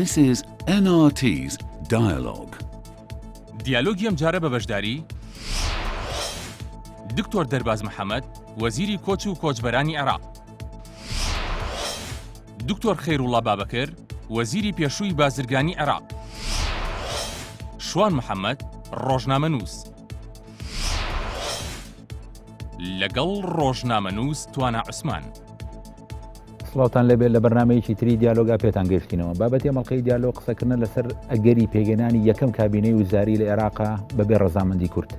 This is NRT's Dialogue. دیالۆگی ئەم جارە بە بەشداری دکتۆر دەرباز محەممەد، وەزیری کۆچ و کۆچبەرانی عێراق، دکتۆر خەیروڵڵا بابەکر، وەزیری پێشووی بازرگانی عێراق، شوان محەممەد، ڕۆژنامەنووس. لەگەڵ ڕۆژنامەنووس توانە عوسمان. سڵاوتان لەبێت لە بەرنامەیەکی تری دیالۆگا پێتان گەشتینەوە. بابەتی ئەمەڵقەی دیالۆگ قسەکردن لەسەر ئەگەری پێگەێنانی یەکەم کابینەی وزاری لە عێراقا بەبێ ڕەزامەندی کورد.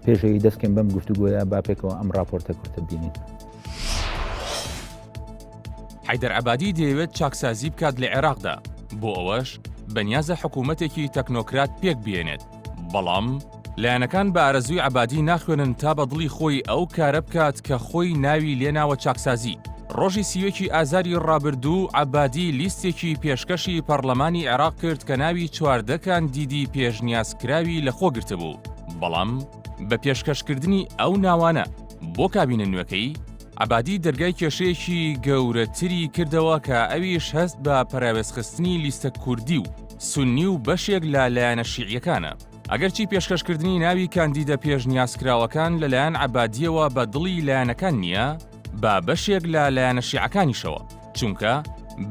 پێشەوەی دەستکەم بەم گفتوگۆیە با پێکەوە ئەم راپۆرتە کورتە ببینین. حەیدەر عەبادی دەیەوێت چاکسازی بکات لە عێراقدا، بۆ ئەوەش بەنیازە حکوومەتێکی تەکنۆکرات پێک بێنێت. بەڵام لایەنەکان بە ئارەزووی عەبادی ناخوێنن تا بە دڵی خۆی ئەو کارە بکات کە خۆی ناوی لێناوە چاکسازی. ڕۆژی سیوێکی ئازاری ڕابردوو عەبادی لیستێکی پێشکەشی پەرلەمانی عێراق کرد کە ناوی 14 کاندیدی پێشنیازکراوی لەخۆ گرتبوو. بەڵام بە پێشکەشکردنی ئەو ناوانە بۆ کابینە نوێەکەی، عەبادی دەرگای کێشەیەکی گەورەتری کردەوە کە ئەویش هەست بە پەراوێزخستنی لیستە کوردی و سونی و بەشێک لە لایەنە شیعیەکانە. ئەگەرچی پێشکەشکردنی ناوی کاندیدە پێشنیازکراوەکان لەلایەن عەبادیەوە بە دڵی لایەنەکان نییە، با بەشێک لە لایەنە شیعەکانیشەوە، چونکە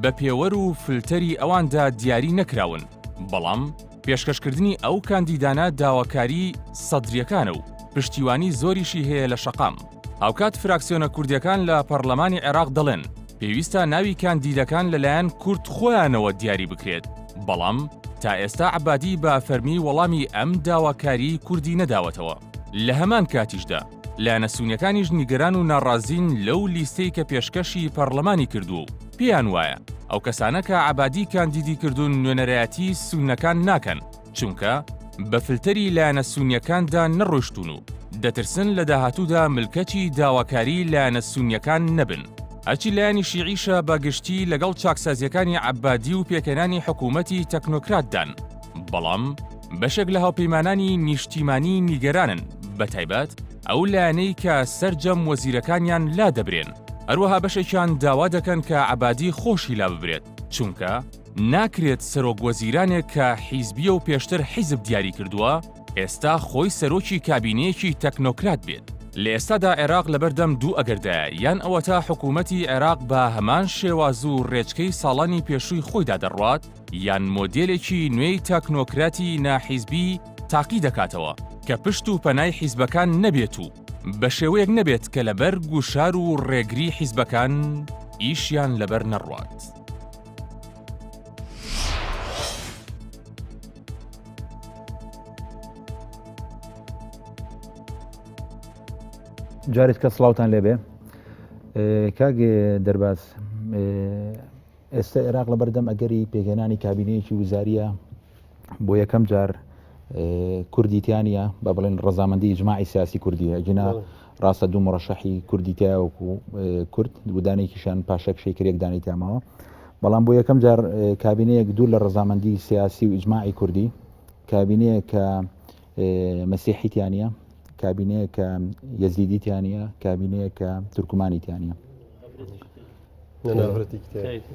بە پێوەر و فلتەری ئەواندا دیاری نەکراون. بەڵام پێشکەشکردنی ئەو کاندیدانە داواکاری سەدریەکانە و پشتیوانی زۆریشی هەیە لە شەقام. هاوکات فراکسیۆنە کوردیەکان لە پەرلەمانی عێراق دەڵێن پێویستە ناوی کاندیدەکان لەلایەن کورد خۆیانەوە دیاری بکرێت. بەڵام تا ئێستا عەبادی بە فەرمی وەڵامی ئەم داواکاری کوردی نەداوەتەوە. لە هەمان کاتیشدا لایەنە سونیەکانیش نیگەران و ناڕازین لەو لیستەی کە پێشکەشی پەرلەمانی کردووە و پێیان وایە ئەو کەسانە کە عەبادی کاندیدی کردوون نوێنەرایەتی سونەکان ناکەن، چونکە بە فلتەری لایەنە سونیەکاندا نەڕۆشتون و دەترسن لە داهاتوودا ملکەتی داواکاری لایەنە سونیەکان نەبن. هەرچی لایەنی شیعیشە بەگشتی لەگەڵ چاکسازیەکانی عەبادی و پێکەنانی حکوومەتی تەکنۆکراتدان. بەڵام بەشێک لە هاوپەیمانانی نیشتیمانی نیگەرانن، بەتایبەت ئەو لایەنەی کە سەرجەم وەزیرەکانیان لا دەبرێن. هەروەها بەشێکیان داوا دەکەن کە عەبادی خۆشی لا ببرێت، چونکە ناکرێت سەرۆک وەزیرانێک کە حیزبیە و پێشتر حیزب دیاری کردووە ئێستا خۆی سەرۆکی کابینەیەکی تەکنۆکرات بێت. لە ئێستادا عێراق لەبەردەم دوو ئەگەردایە، یان ئەوە تا حکوومەتی عێراق بە هەمان شێواز و ڕێچکەی ساڵانی پێشووی خۆیدا دەڕوات، یان مۆدێلێکی نوێی تەکنۆکراتی ناحیزبی تاقی دەکاتەوە کە پشت و پەنای حیزبەکان نەبێت و بە شێوەیەک نەبێت کە لەبەر گوشار و ڕێگری حیزبەکان ئیشیان لەبەر نەڕوات. جارێت کە سڵاوتان لێبێ. کاگێ دەرباز، ئێستا عێراق لەبەردەم ئەگەری پێگەێنانی کابینەیەکی وزاریە بۆ یەکەم جار کوردیتیانە، با بڵێن ڕەزامەندی ئیجماعی سیاسی کوردیە. جنا ڕاستە دوو مڕەشەحی کوردیتیا وەکو کورد بودانێکیشان پاشەک شەیکرێک دانیتیامەوە. بەڵام بۆ یەکەم جار کابینەیەک دوور لە ڕەزامەندی سیاسی و ئیجماعی کوردی، کابینەیە کە مەسیحیتیانە، کابینەیە کە یەزیدیتیانە، کابینەیە کە تورکمانیتیانە،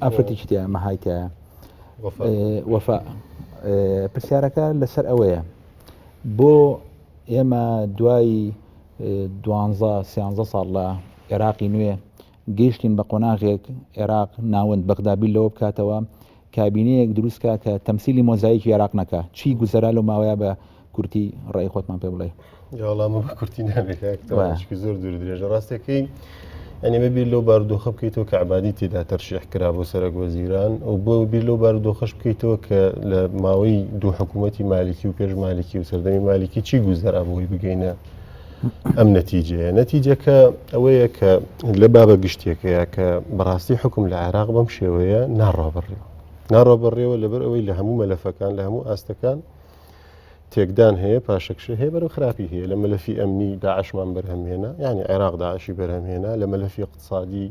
ئەفرەتیشتیە مەهایتایە وەفا. پرسیارەکە لەسەر ئەوەیە بۆ ئێمە دوای 12-13 ساڵ لە عێراقی نوێ گەیشتین بە قۆناغێک عێراق ناوەند بەغدابی لەوە بکاتەوە کابینەیەک دروستکە کە تەمسیلی مۆزاییکی عێراق نەکە. چی گوزەرا لەو ماوەیە بە کورتی ڕێی خۆتمان پێ بڵێ؟ وەڵامە بە کورتی نابێتشکی زۆر دوور درێژە. ڕاستەکەی ئەنی ببیر لەو بارودۆخە بکەیتەوە کە عەبادی تێدا تەرشیح کرا بۆ سەرۆک وەزیران، و بۆ بیر لەو بارودۆخەش بکەیتەوە کە لە ماوەی دوو حکوومەتی مالیکی و پێش مالیکی و سەردەمی مالیکی چی گوزەرا بۆی بگەینە ئەم نەتیجەیە. نەتیجەکە ئەوەیە کە لە بابە گشتێکەیە کە بەڕاستی حکم لە عێراق بەم شێوەیە ناڕۆبڕێەوە لەبەر ئەوەی لە هەموو مەلەفەکان لە هەموو ئاستەکان تێکدان هەیە، پاشەکش هەیە، بەرەو خراپی هەیە. لە مەلەفی ئەمنی داعشمان بەرهەمهێنا، یعنی عێراق داعشی بەرهەمهێنا. لە مەلەفی اقتصادی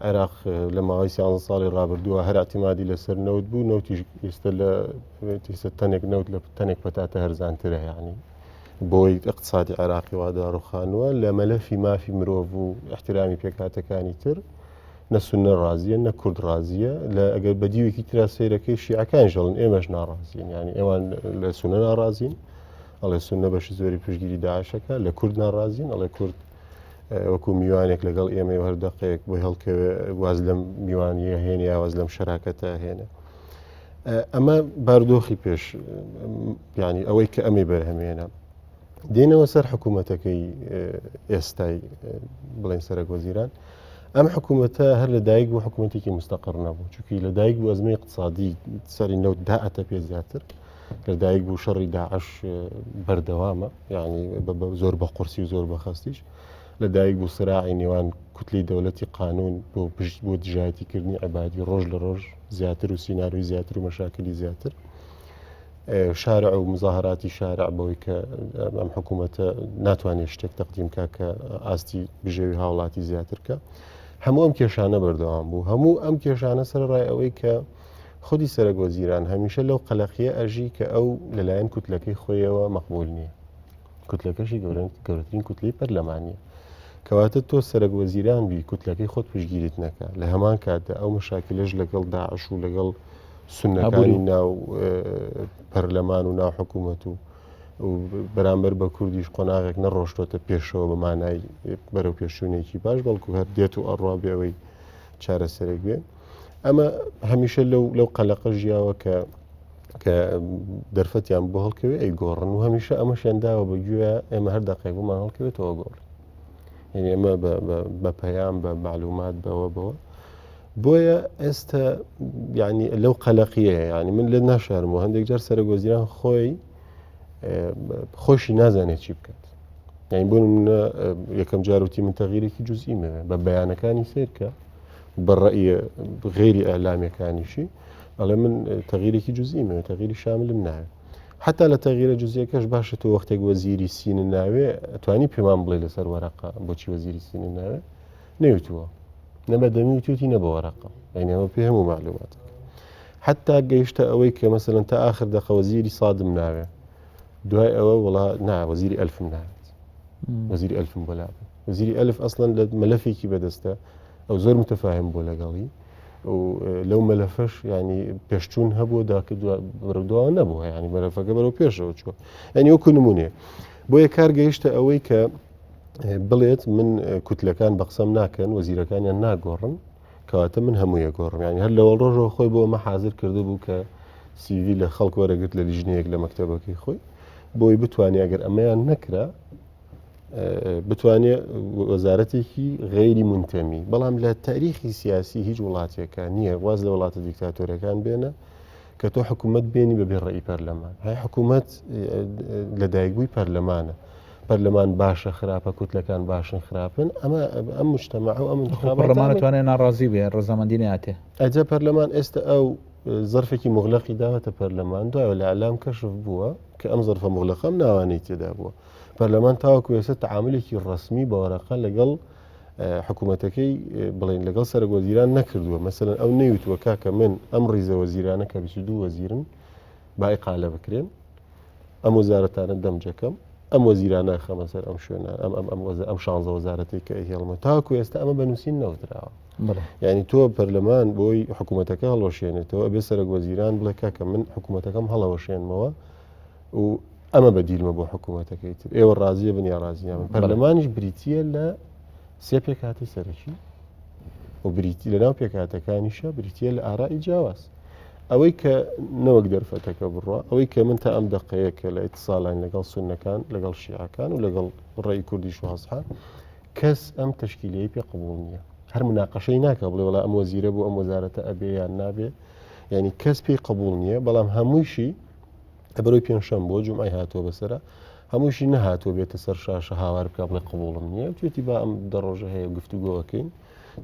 عێراق لە ماوەی 13 ساڵی ڕابردووە هەر اعتیمادی لەسەر نەوت بوو، نەوتیش ئێستا لە تەنێک نەوت لە تەنێک پەتاتە هەرزانترە، یعنی بۆی اقتصادی عێراقی وا داڕوخانووە. لە مەلەفی مافی مرۆڤ و احترامی پێکاتەکانی تر نە سونە ڕازیە نە کورد ڕازیە لە ئەگەر بەدیوێکی ترا سیرەکەی شیعەکان ژەڵن ئێمەش ناڕازیین یعنی ئێوان لە سونە ناڕازین ئەڵێ سونە بەشی زۆری پشتگیری داعشەکە لە کورد ناڕازین ئەڵێ کورد وەکو میوانێک لەگەڵ ئێمە هەردەقەیەک بۆی هەڵکەوێ واز لەم میوانیە هێنێ یاواز لەم شەراکەتە هێنێ ئەمە بارودۆخی پێش ینی ئەوەی کە ئەمێ بەرهەمێنە دێنەوە سەر حکوومەتەکەی ئێستای بڵێن سەرک وەزیران ئەم حکوومەتە هەر لە دایک بوو حکوومەتێکی مستەقر نەبوو چونکی لە دایک بوو ئەزمەی اقتصادی سەری نەوت داعەتە پێ زیاتر لە دایک بوو شەڕی داعش بەردەوامە یعنی زۆر بە قورسی و زۆر بە خەستیش لە دایک بوو سراعی نێوان کوتلی دەوڵەتی قانون بۆ پشت بۆ دژایەتیکردنی عیبادی ڕۆژ لە ڕۆژ زیاتر و سیناروی زیاتر و مەشاکلی زیاتر شارع و مزاهراتی شارع بۆی کە ئەم حکوومەتە ناتوانێت شتێک تەقدیمکە کە ئاستی بژێوی هاوڵاتی زیاترکە هەموو ئەم کێشانە بەردەوام بوو هەموو ئەم کێشانە سەرڕای ئەوەی کە خودی سەرک وەزیران هەمیشە لەو قەلەقیە ئەژی کە ئەو لەلایەن کوتلەکەی خۆیەوە مەقبول نییە کوتلەکەشی گەورەترین کوتلی پەرلەمانیە کەواتە تۆ سەرک وەزیران بی کوتلەکەی خۆت پشتگیریت نەکە لە هەمان کاتدا ئەو مەشاکلش لەگەڵ داعش و لەگەڵ سونەکانی ناو پەرلەمان و ناو حکوومەت و بەرامبەر بە کوردیش قۆناغێک نەڕۆشتۆتە پێشەوە بە مانای بەرەو پێشوونێکی باش بەڵکو هەر دێت و ئەڕوا بێەوەی چارەسەرێک بێ ئەمە هەمیشە لەو قەلەقە ژیاوە کە دەرفەتیان بۆ هەڵکەوێ ئەی گۆڕن و هەمیشە ئەمەشیانداوە بەگوێ ئێمە هەر دەقێک بۆمان هەڵکەوێتەوە گۆڕ یعنی ئەمە بە پەیام بە معلومات بەوە بۆیە ئێستا ینی لەو قەلەقیە ینی من لێ ناشارمەوە هەندێک جار سەرک وەزیران خۆشی نازانێت چی بکات یعنی بۆ نمونە یەکەم جاروتی من تەغییرێکی جوزئی مەوێ بە بەیانەکانی سیرکە بە ڕەئیە غێری ئەلامەکانیشی ئەڵێ من تەغییرێکی جوزئی مەوێ تەغییری شاملم ناوێت حتا لە تەغیرە جوزیەکەش باشە تۆ وەختێک وەزیری سینە ناوێ توانی پێمان بڵێ لەسەر وەرەقە بۆچی وەزیری سینە ناوێ نەوتووە نەبە دەمی وتوتی نە بە وەرەقە ئەینەوە پێ هەموو معلوماتەکە حتا گەیشتە ئەوەی کە مەسەلەن تا ئاخر دەقە وەزیری سادم ناوێ دوای ئەوە وڵا نا وەزیری ئەلفم ناوێت وەزیری ئەلفم بۆلا وەزیری ئەلف ئەسڵەن لە مەلەفێکی بەدەستە ئەو زۆر متەفاهم بۆ لەگەڵی و لەو مەلەفەش ینی پێشچوون هەبووە داکە بەرەوداوە نەبووە ینی مەلەفەکە بەرەو پێشەوە چووە ئەنی وەکو نمونێ بۆیە کار گەیشتە ئەوەی کە بڵێت من کوتلەکان بە قسەم ناکەن وەزیرەکانیان ناگۆڕن کەواتە من هەموویە گۆڕم ینی هەر لەوەڵ ڕۆژەوە خۆی بۆ ئەمە حازر کرده بوو کە سیڤی لە خەڵک وەرەگرت لە لیژنەیەک لە مەکتەبەکەی خۆی بۆی بتوانێت ئەگەر ئەمەیان نەکرا بتوانێت وەزارەتێکی غەیری منتەمی بەڵام لە تاریخی سیاسی هیچ وڵاتێکە نییە واز لە وڵاتە دیکتاتۆرەکان بێنە کە تۆ حکوومەت بێنی بەبێ ڕێی پەرلەمان های حکوومەت لە دایکبووی پەرلەمانە پەرلەمان باشە خراپە کوتلەکان باشن خراپن ئەمە ئەم مجتەمع و ئەم پەرلەمانەتوانێت ناڕازی بێ ڕێزەمەندی ناتێ ئەجا پەرلەمان ئێستا ئەو زەرفێکی مغلقی داوەتە پەرلەمان دوایە لە ئەلام کەشف بووە کە ئەم زەرفە مغلقەم ناوانەی تێدا بووە پەرلەمان تاوەکو ێستا تعاملێکی ڕسمی بە وەرەقە لەگەڵ حکوومەتەکەی بڵین لەگەڵ سەرک وەزیران نەکردووە مەسەلەن ئەو نەیوتووە کاکە من ئەم ڕیزە وەزیرانە کە 22 وەزیرن با ئیقالە بکرێن ئەم وەزارەتانە دەمجەکەم ئەم وەزیرانە خەمە سەر ئەم شوێنە ئەم 16 وەزارەتی کە هێڵمە تاوەکو ئێستا ئەمە بەنووسین نەوتراوە یعنی تۆ پەرلەمان بۆی حکوومەتەکە هەڵەوەشێنێتەوە ئەبێ سەرک وەزیران بڵێ کاکە من حکوومەتەکەم هەڵەوەشێنمەوە و ئەمە بەدیلمە بۆ حکوومەتەکەی تر ئێوە ڕازیە بنیا ڕازیە من پەرلەمانیش بریتیە لە سێ پێکهاتی سەرەکی و بریتی لە ناو پێکهاتەکانیشە بریتیە لە ئارائی جیاواز ئەوەی کە نەوەک دەرفەتەکە بڕوە ئەوەی کە من تا ئەم دقەیەکە لە ئیتساڵان لەگەڵ سونەکان لەگەڵ شیعەکان و لەگەڵ ڕێی کوردیش و هەسحان کەس ئەم تەشکیلەیە پێ قبوڵ نییە هەر مناقەشەی ناکە بڵێ وڵا ئەم وەزیرە بوو ئەم وەزارەتە ئەبێ یان نابێ یعنی کەس پێی قبوڵ نییە بەڵام هەموویشی بەرەوەی پێنجشەم بۆ جومعی هاتووە بەسەرە هەمووشی نەهاتووە بێتە سەر شاشە هاوار بکە بڵێ قبوڵم نییە توێتی با ئەم دەڕۆژە هەیە گفتوگۆەکەین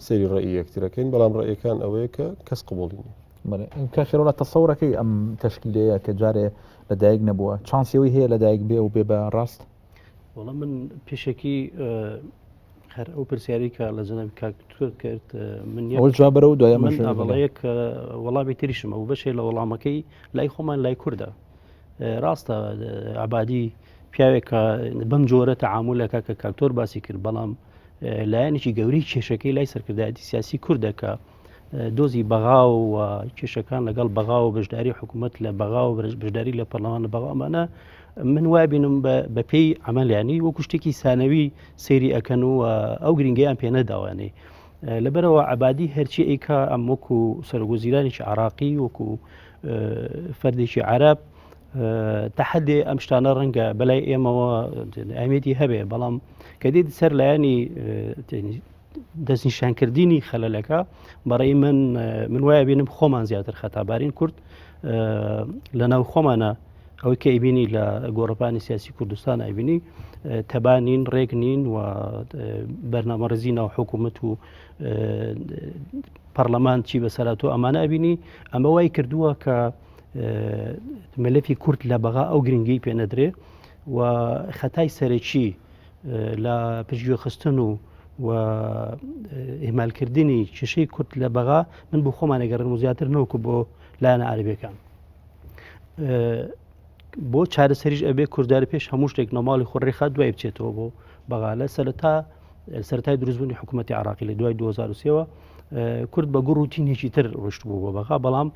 سەری ڕێی یەکترەکەین بەڵام ڕێیەکان ئەوەیە کە کەس قبوڵی نییە کاخێرەوە تەسەورەکەی ئەم تەشکیلەیە کە جارێ لەدایک نەبووە چانسیەوەی هەیە لەدایک بێ و بێ بە ڕاست وەڵام من پێشێکی هەر ئەو پرسیاری کە لە جەنابی کاکتور کرد من جواب بەرە و دوای من ئەڵەیەک وەڵامی تریشم ئەو بەشێ لە وەڵامەکەی لای خۆمان لای کووردە ڕاستە عەبادی پیاوێکە بەم جۆرە تەعاملەکە کە کاکتۆر باسی کرد بەڵام لایەنێکی گەورەی کێشەکەی لای سەرکردایەتی سیاسی کوردە کە دۆزی بەغا و کێشەکان لەگەڵ بەغا و بەشداری حکوومەت لە بەغا و بەشداری لە پەرلەمان لە بەغامانە من وای بینم بە پێی ئەمەلیانی وەکو شتێکی سانەوی سەیری ئەکەن و ئەو گرنگیان پێ نەداوانێ لەبەرەوە عەبادی هەرچی ئەیکا ئەم وەکو سەرۆکوەزیرانێکی عراقی وەکو فەردێکی عەرەب تەحەدێ ئەم شتانە ڕەنگە بەلای ئێمەوە ئەهمیەتی هەبێ بەڵام کە دێت سەر لایەنی دەستنیشانکردنی خەلەلەکە بەڕێی من وایە بینم خۆمان زیاتر خەتابارین کورد لەناو خۆمانە ئەوەی کە ئەیبینی لە گۆڕەپانی سیاسی کوردستان ئەیبینی تەبانین ڕێک نین و بەرنامەڕێزی ناو حکوومەت و پەرلەمان چی بەسەرات و ئەمانە ئەبینی ئەمە وای کردووە کە مەلەفی کورد لە بەغا ئەو گرنگی پێ نەدرێ و خەتای سەرەکی لە پشتگوێخستن و ئێمالکردنی کێشەی کورد لە بەغا من بۆ خۆمان ئەگەڕێن و زیاتر نەوەکو بۆ لایەنە عەرەبیەکان بۆ چارەسەریش ئەبێ کوردار پێش هەموو شتێک نۆماڵی خۆڕێخا دوای بچێتەوە بۆ بەغا لە سەرەتای دروستبوونی حکوومەتی عراقی لە دوای 2023ەوە کورد بە گوڕوتینێکی تر ڕشت بوو بۆ بەغا بەڵام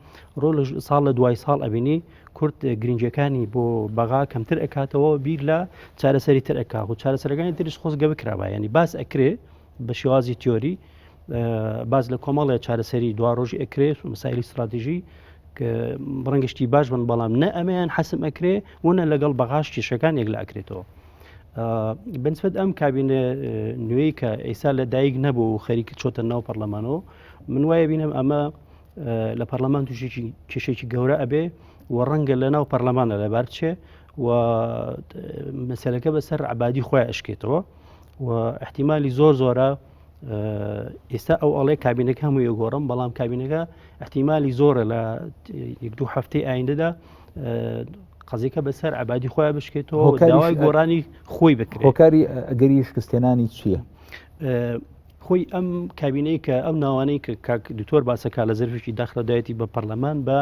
ساڵ لە دوای ساڵ ئەبینی کورد گرنجەکانی بۆ بەغا کەمتر ئەکاتەوە بیر لە چارەسەری تر ئەکا و چارەسەرەکانی تریش خۆزگە بکرابە ینی باس ئەکرێ بە شێوازی تیۆری باز لە کۆمەڵە چارەسەری دوا ڕۆژی ئەکرێت و مسایلی استراتیژی کە ڕەنگشتی باش بن بەڵام نە ئەمەیان حەسم ئەکرێ وەنە لەگەڵ بەغاش کێشەکان یەک لە ئەکرێتەوە بنسبت ئەم کابینە نوێی کە ئێستا لە دایک نەبوو و خەریکی چۆتە ناو پەرلەمانەوە من وایە بینم ئەمە لە پەرلەمان تووشێکی کێشێکی گەورە ئەبێ و ڕەنگە لە ناو پەرلەمانە لەبار بچێ و مەسەلەکە بەسەر عەبادی خۆی ئەشکێتەوە و احتیمالی زۆرە ئێستا ئەو ئەڵێ کابینەکە هەمووی گۆڕم بەڵام کابینەکە احتیمالی زۆرە لە 1-2 هەفتەی ئایندەدا قەزیکە بەسەر عەبادی خۆی بشکێتەوە داوای گۆڕانی خۆی بکرێت. هۆکاری ئەگەری شکستێنانی چییە؟ خۆی ئەم کابینەی کە ئەم ناوانەی کە کاک دکتۆر باسەکە لە زەرفێکی داخلەدایەتی بە پەرلەمان بە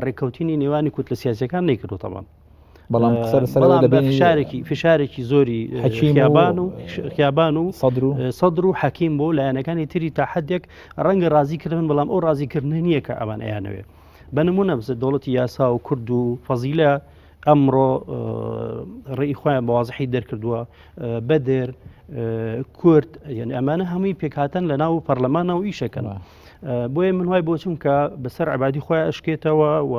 ڕێککەوتنی نێوانی کوت لە سیاسەکان نەیکردو تەمان بەڵام فشارێکی زۆری خیابان و سەدر و حەکیم بۆ لایەنەکانی تری تا حەدێک ڕەنگە ڕازیکردن بەڵام ئەو ڕازیکردن نییە کە ئەمان ئەیانەوێ بەنمونە دەوڵەتی یاسا و کورد و فەزیلە ئەمڕۆ ڕێی خۆیان بەوازحی دەرکردووە بەدر کورد یعنی ئەمانە هەمووی پێکهاتن لە ناو پەرلەمانە و ئیشەکەن بۆیە من وای بۆچم کە بەسەر عەبادی خۆیان ئەشکێتەوە و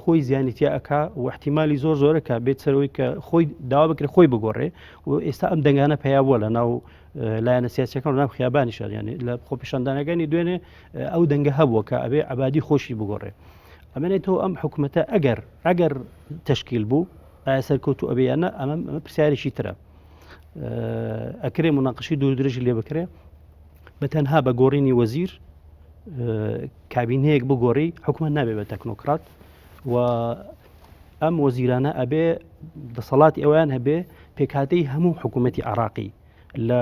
خۆی زیانیتیا ئەکا و احتیمالی زۆرە کە بێت سەرەوەی کە خۆی داوا بکرێت خۆی بگۆڕێ و ئێستا ئەم دەنگانە پیا بووە لە ناو لایەنە سیاسیەکان و ناو خیابانیشان ینی لە خۆپیشاندانەکانی دوێنێ ئەو دەنگە هەبووە کە ئەبێ عەبادی خۆشی بگۆڕێ ئەمێنێتەوە ئەم حکوومەتە ئەگەر تەشکیل بوو ئایا سەرکەوتو ئەبێیانە ئەمە پرسیارێکی ترە ئەکرێ مناقشی دوور درێژی لێ بکرێ بەتەنها بە گۆڕینی وەزیر کابینەیەک بگۆڕی حکومت نابێ بە تەکنۆکرات و ئەم وەزیرانە ئەبێ دەسەڵاتی ئەویان هەبێ پێکهاتەی هەموو حکوومەتی عراقی لە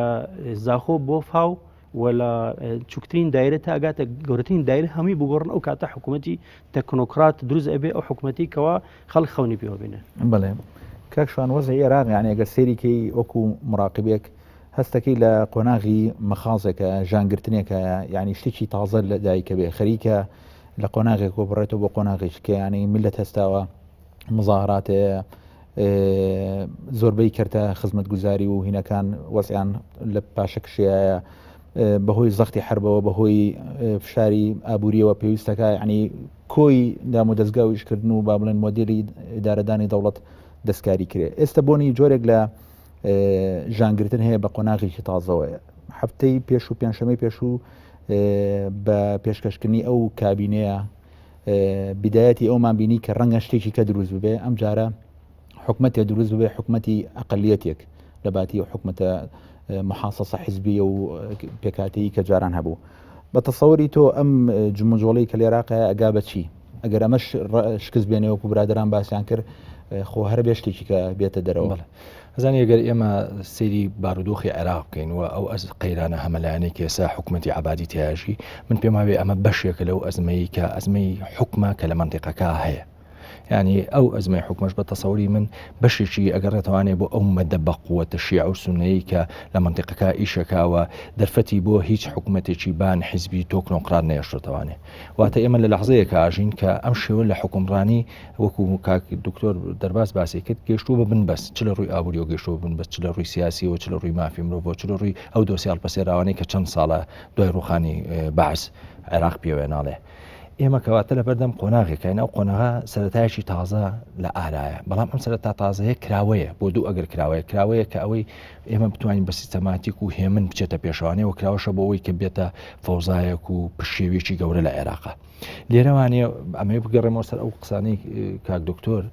زاخۆ بۆ فاو و لە چوکترین دایرە تا ئەگاتە گەورەترین دایرە هەمووی بگۆڕن ئەو کاتە حکوومەتی تەکنۆکرات دروست ئەبێ ئەو حکوومەتی کەوا خەڵک خەونی پێوە بینێ. بڵێ کاکشان وەزعی عێراق یعنی ئەگەر سێریکەی وەکو مراقبێک هەستەکەی لە قۆناغی مەخازێکە ژانگرتنێکە یعنی شتێکی تازە لە دایکە بێ خەریکە لە قۆناغێک بۆ بڕێتەوە بۆ قۆناغێک کە ینی میلەت هەستاوە مزاهراتێ زۆربەی کردە خزمەتگوزاری و هینەکان وەزعیان لە پاشەکشیایە بەهۆی زەختی حربەوە بەهۆی فشاری ئابووریەوە پێویستەکە ینی کۆی دام و دەستگا و ئیشکردن و با بڵێن مۆدیلی ئیدارەدانی دەوڵەت دەستکاری کرێ ئێستا بۆنی جۆرێک لە ژانگرتن هەیە بە قۆناغێکی تازەوە هەفتەی پێش و پێنجشەمەی پێش و بە پێشکەشکردنی ئەو کابینەیە بدایەتی ئەومان بینی کە ڕەنگە شتێکی کە دروست ببێ ئەم جارە حکومەتێک دروست ببێ حکومەتی ئەقلیەتێک لە باتی و حکومەتە محاسەسە حیزبیە و پێکاتەیی کە جاران هەبوو بە تەسەوەری تۆ ئەم جموجۆڵەی کە لێراقە ئەگا بەچی ئەگەر ئەمەش شکست بێنەوەکو برادران باسییان کرد خۆ هەر بێ شتێکی کە بێتە دەرەوە ئەزانی ئەگەر ئێمە سەیری بارودۆخی عێراق بکەین و ئەو قەیرانە هەمەلایەنەی کە ئێستا حکومەتی عەبادی تیاژی من پێم وایە ئەمە بەشێکە لەو ئەزمەی کە ئەزمەی حکومە کە لە مەنتیقەکە هەیە يعني أو أزمة حكومش بتصوري من بشيشي أقرأ تواني بو أو مدبق قوة الشيعة والسنية لمنطقة إيشكا ودرفتي بو هيج حكومتي بان حزبي توكنوقراط نيشر تواني واتي إما للحظية كاجين كأمشي ولا حكمراني وكو كاك الدكتور درباس باسي كت جيشتو بن بس تشل روي أبوليو جيشتو بن بس تشل روي سياسي وتشل روي مافي مروفو تشل روي أو دوسيال بسيراواني كچند صالة دوي روخاني بعث عراق بيوين عليه ئێمە کەواتە لە بەردەم قۆناغێکین ئەو قۆناغا سەرەتایشی تازە لە ئارایە بەڵام ئەم سەرەتا تازەیە کراوەیە بۆ دوو ئەگەر کراوەیە کە ئەوەی ئێمە بتوانین بە سیستەماتیک و هێمن بچێتە پێشوانێ و کراوەشە بۆ ئەوەی کە بێتە فەوزایەک و پشێوێکی گەورە لە عێراقا لێرەوانێ ئەمە بگەڕێمەوە سەر ئەو قسانەی کاک دکتۆر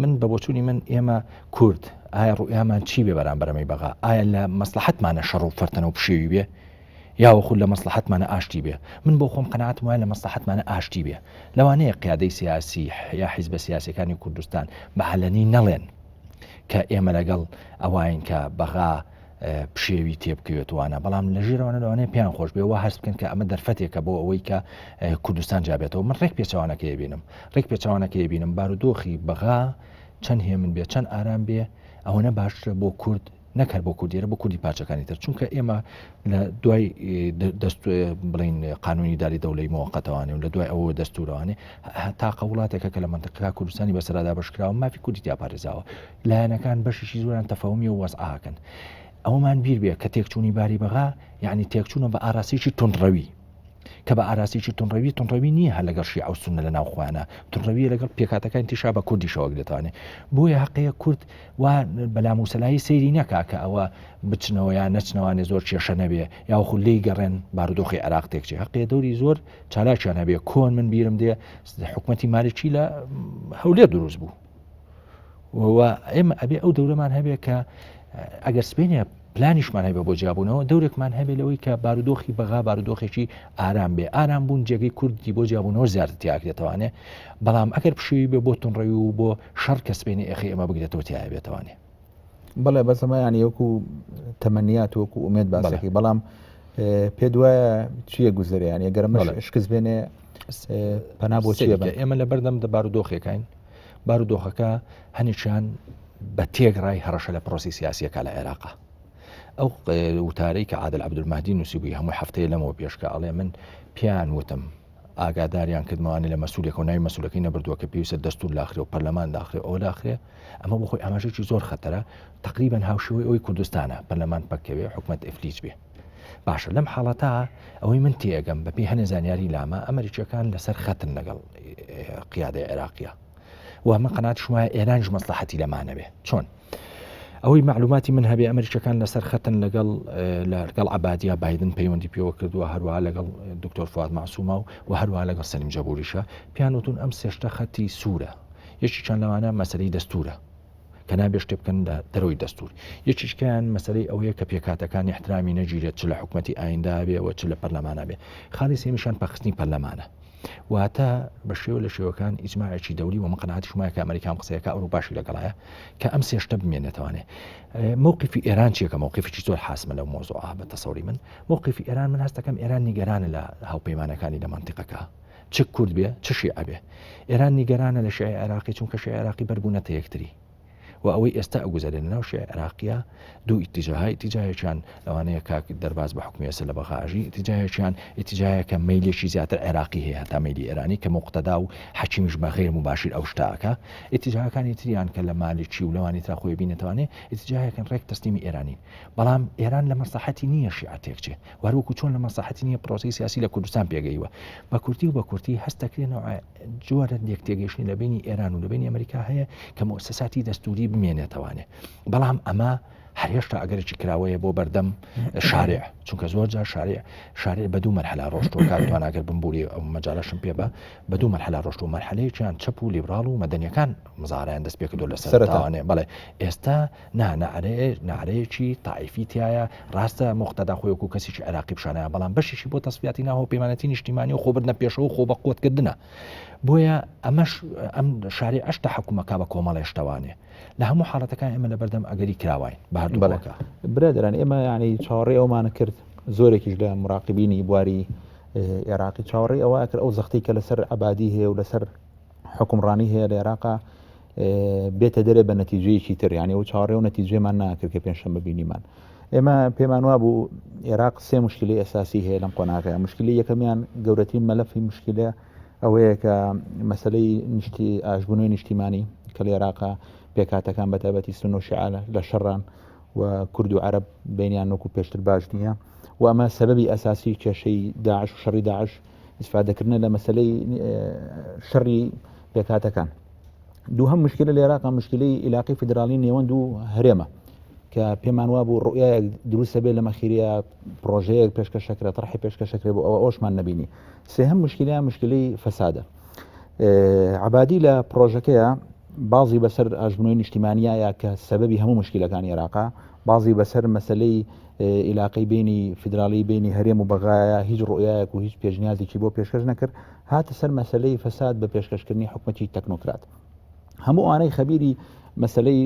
من بە بۆچوونی من ئێمە کورد ئایا ڕوئیامان چی بێ بەرامبەرەمەی بەغا ئایا لە مەسلحەتمانە شەڕ و فەرتەنە و پشێوی بێ یاوەخود لە مەسلحەتمانە ئاشتی بێ من بۆ خۆم قەناعەتم وایە لە مەسلحەتمانە ئاشتی بێ لەوانەیە قیادەی سیاسی یا حیزبە سیاسیەکانی کوردستان بە عەلەنی نەڵێن کە ئێمە لەگەڵ ئەوین کە بەغا پشێوی تێبکەوێتوانە بەڵام لە ژێرەوانە لەوانەیە پیان خۆش بێ وا هەست بکەن کە ئەمە دەرفەتێکە بۆ ئەوەی کە کوردستان جابێتەوە من ڕێک پێچەوانەکەی بینم ڕێک پێچەوانەکەی بینم بارودۆخی بەغا چەند هێمن بێ چەند ئارام بێ ئەوەنە باشترە بۆ کورد نەکرد بۆ کوردیرە بۆ کوردی پاچەکانی تر چونکە ئێمە لە دوای دەست بڵین قانونی داری دەوڵەی موقەتەوانێ و لە دوای ئەوە دەستورەوانێ تاقە وڵاتێکە کە لە منطقەکە کوردستانی بەسەرادا بەشکراوە مافی کوردی تیاپارێزاوە لایەنەکان بەشیشی زۆران تەفاومی و وەزعاکەن ئەومان بیر بێ کە تێکچوونی باری بەغا یعنی تێکچوونە بە ئاراسیی تونڕەوی کە بە ئاراسیی تونڕەوی نییە هە لەگەڵ شیعە و سوننە لە ناوخواانە تونڕەویە لەگەڵ پێکاتەکان تیشا بە کوردیشەوە دێتوانێت بۆیە حەقەیە کورد وا بەلاموسەلایی سەیری نەکا کە ئەوە بچنەوە یا نەچنەوانێ زۆر کێشە نەبێ یاخود لی گەڕێن بارودۆخی عێراق تێکچێ حەقەیە دەوری زۆر چالاکیان هەبێ کۆن من بیرم دێ حکومەتی مالکی لە هەولێر دروست بوو و ئێمە ئەبێ ئەو دەورەمان هەبێ کە ئەگەر سپێنە پلانیشمان هەبێ بۆ جیابوونەوە دەورێکمان هەبێ لەوەی کە بارودۆخی بەغا بارودۆخێکی ئارام بێ ئارام بوون جێگەی کوردی بۆ جیابوونەوە زیاتر تیاکرێتوانێ بەڵام ئەگەر پشووی بێ بۆ تونڕەوی و بۆ شەڕ کە سپێنی ئەخی ئەمە بگرێتەوە تیا بێتوانێ بەڵێ بەسەمە ینی وەکو تەمەنیات وەکو ئومێد باسەکەی بەڵام پێ دوایە چییە گوزەریان ئەگەرمە شکست بێنێ پەنا بۆ چیە ئێمە لە بەردەم دە بارودۆخەکەین بارودۆخەکە هەنیچیان بە تێگڕای هەڕەشە لە پرۆسی سیاسیەکە لە عێراقا ئەو وتارەی کە عادل عەبدولمەهدی نووسیبووی هەمووی هەفتەیە لەمەوە پێشکە ئەڵێ من پیان وتم ئاگاداریان کردمەوانێ لە مەسئولێک و ناوی مەسئولەکەی نەبردووە کە پێویستە دەستور لاخرێ و پەرلەمان داخرێ ئەو داخرێ ئەمە بۆ خۆی ئاماژێکی زۆر خەتەرە تقریبەن هاوشێوەی ئەوی کوردستانە پەرلەمان پەکەوێ حکومەت ئەفلیج بێ باشە لەم حاڵەتە ئەوەی من تێگەم بەپێی هەنێ زانیاری لامە ئەمریکیەکان لەسەر خەتن لەگەڵ قیادەی عێراقیە و من قەنات شوایە ئێرانش مەسلحەتی لەمانە بێ چۆن ئەوەی معلوماتی من هەبێ ئەمریکیەکان لەسەر خەتن لەگەڵ عەبادیە بایدن پەیوەندی پێوە کردووە هەروەها لەگەڵ دکتۆر فواد معسوومە و هەروەها لەگەڵ سەلیم جەبوریشە پیانوتون ئەم سێشتە خەتی سوورە یەکی چەند لەوانە مەسەلەی دەستورە کە نابێ شتێ بکەن لە دەرەوەی دەستور یەکیشکیان مەسەلەی ئەوەیە کە پێکاتەکان احترامی نەگیرێت چ لە حکومەتی ئایندا بێ و چ لە پەرلەمانە بێ خاڵی سێمیشان پەخستنی پەرلەمانە واتە بە شێوە لە شێوەکان ئیجماعێکی دەولی و من قەناعەتی شومایە کە ئەمریکا قسەیەکە ئەوروپاشی لەگەڵایە کە ئەم سێشتە بمێنێتوانێ موقفی ئێران چیەکە موقفێکی زۆر حاسمە لەو مۆزوعە بە تەسەوری من موقفی ئێران من هەستەکەم ئێران نیگەرانە لە هاوپەیمانەکانی لە مەنتیقەکە چ کورد بێ چ شیعە بێ ئێران نیگەرانە لە شیعە عێراقی چونکە شیعە عێراقی بەربوونەتە یەکتری و ئەوەی ئێستا ئەگوزارێنە ناو شیعە عێراقیە دوو ئیتیجاهەیەکیان لەوانەیە کاک دەرباز بە حکومی ئێستا لە بەغاژی ئیتیجاهەیەکە مەیلێکی زیاتر عێراقی هەیە تا مەیلی ئێرانی کە موقتەدا و حەکیمیش بە غیر مباشر ئەو شتاکە ئیتیجاهەکانی تریان کە لە مالیکی و لەوانی ترا خۆی بینێتوانێ ئیتیجاهەکەن ڕێک تەسلیمی ئێرانی بەڵام ئێران لە مەسلحەتی نییە شیعە تێکچێ وەروەکو چۆن لە مەسلحەتی نییە پرۆسی سیاسی لە کوردستان پێگەیوە بە کورتی و بە کورتی هەستەکرێنەوە جۆرە یەکتێگەشتنی لە بینی ئێران و لە بینی ئەمریکا هەیە کە مؤسساتی دەستوری بمێنێتوانێ بەڵام ئەمە هەرێشتا ئەگەرێکی کراوەیە بۆ بەردەم شارع چونکە زۆر جار شارع بە دوو مەرحلە ڕۆشتووە کاتوان ئەگەر بمبوری ئەو مەجاالەشم پێ بە دوو مەرحلە ڕۆشت و مەرحلەیەکیان چەپ و لیبراڵ و مەدەنیەکان مزارایان دەست پێ کردو لەسەرتاوانێ بەڵێ ئێستا نعرەیەکی تاعیفی تایە ڕاستە مختەدا خۆی وەکو کەسێکی عێراقی پیشانەیە بەڵام بەشێکی بۆ تەسویاتی ناوە پەیمانەتی نیشتیمانی و خۆبردنە پێشەوە خۆ بە قوتکردنە بۆیە ئەمەش ئەم شارع ئەشتا حکومەکە بە کۆمەڵی شتەوانێ لە هەموو حاڵەتەکان ئێمە لە بەردەم ئەگەری کراوین بەردووەکە برادران ئێمە یعنی چاوەڕێ ئەومانە کرد زۆرێکیش لە مراقبینی بواری عێراقی چاوەڕێ ئەوە کرد ئەو زەختی کە لەسەر عەبادی هەیە و لەسەر حکمڕانی هەیە لە عێراقا بێتە دەرێ بە نەتیجەیەکی تر یعنی ئەو چاوەڕێ و نەتیجەمان ناکرد کە پێنجشەممە بینیمان ئێمە پێمان وا بوو عێراق سێ مشکلی ئەساسی هەیە لەم قۆناغەیە مشکلی یەکەمیان گەورەترین مەلەفی مشکلە ئەوەیە کە مەسلەی ئاشبوونەوەی نیشتیمانی کە لە عێراقا پێکاتەکان بەتابەتی سون و شیعە لە شەڕان و کورد و عەرەب بینیان وەکو پێشتر باش نییە و ئەمە سەبەبی ئەساسی کێشەی داعش و شەڕی داعش ئیسفادەکردنە لە مەسلەی شەڕی پێکاتەکان دووهەم مشکلە لە عێراقا مشکلەی عیلاقی فیدراڵی نێوەند و هەرێمە کە پێمان وا بوو ڕوئایەک دروستە بێت لە مەخیریە پرۆژەیەک پێشکەشەکرێت طرحی پێشکەشەکرێت بۆ ئەوە ئەوشمان نەبینی سێهەم مشکلیان مشکلەی فەسادە عەبادی لە پرۆژەکەیە بازی بەسەر ئاژبوونەوەی نیشتیمانیایە کە سەبەبی هەموو مشکلەکانی عێراقا بازی بەسەر مەسلەی عیلاقی بینی فیدراڵی بینی هەرێم و بەغایە هیچ ڕوئایەک و هیچ پێشنیازێکی بۆ پێشکەش نەکرد هاتە سەر مەسلەی فەساد بە پێشکەشکردنی حکومەتی تەکنۆکرات هەموو ئانەی خەبیری مەسلەی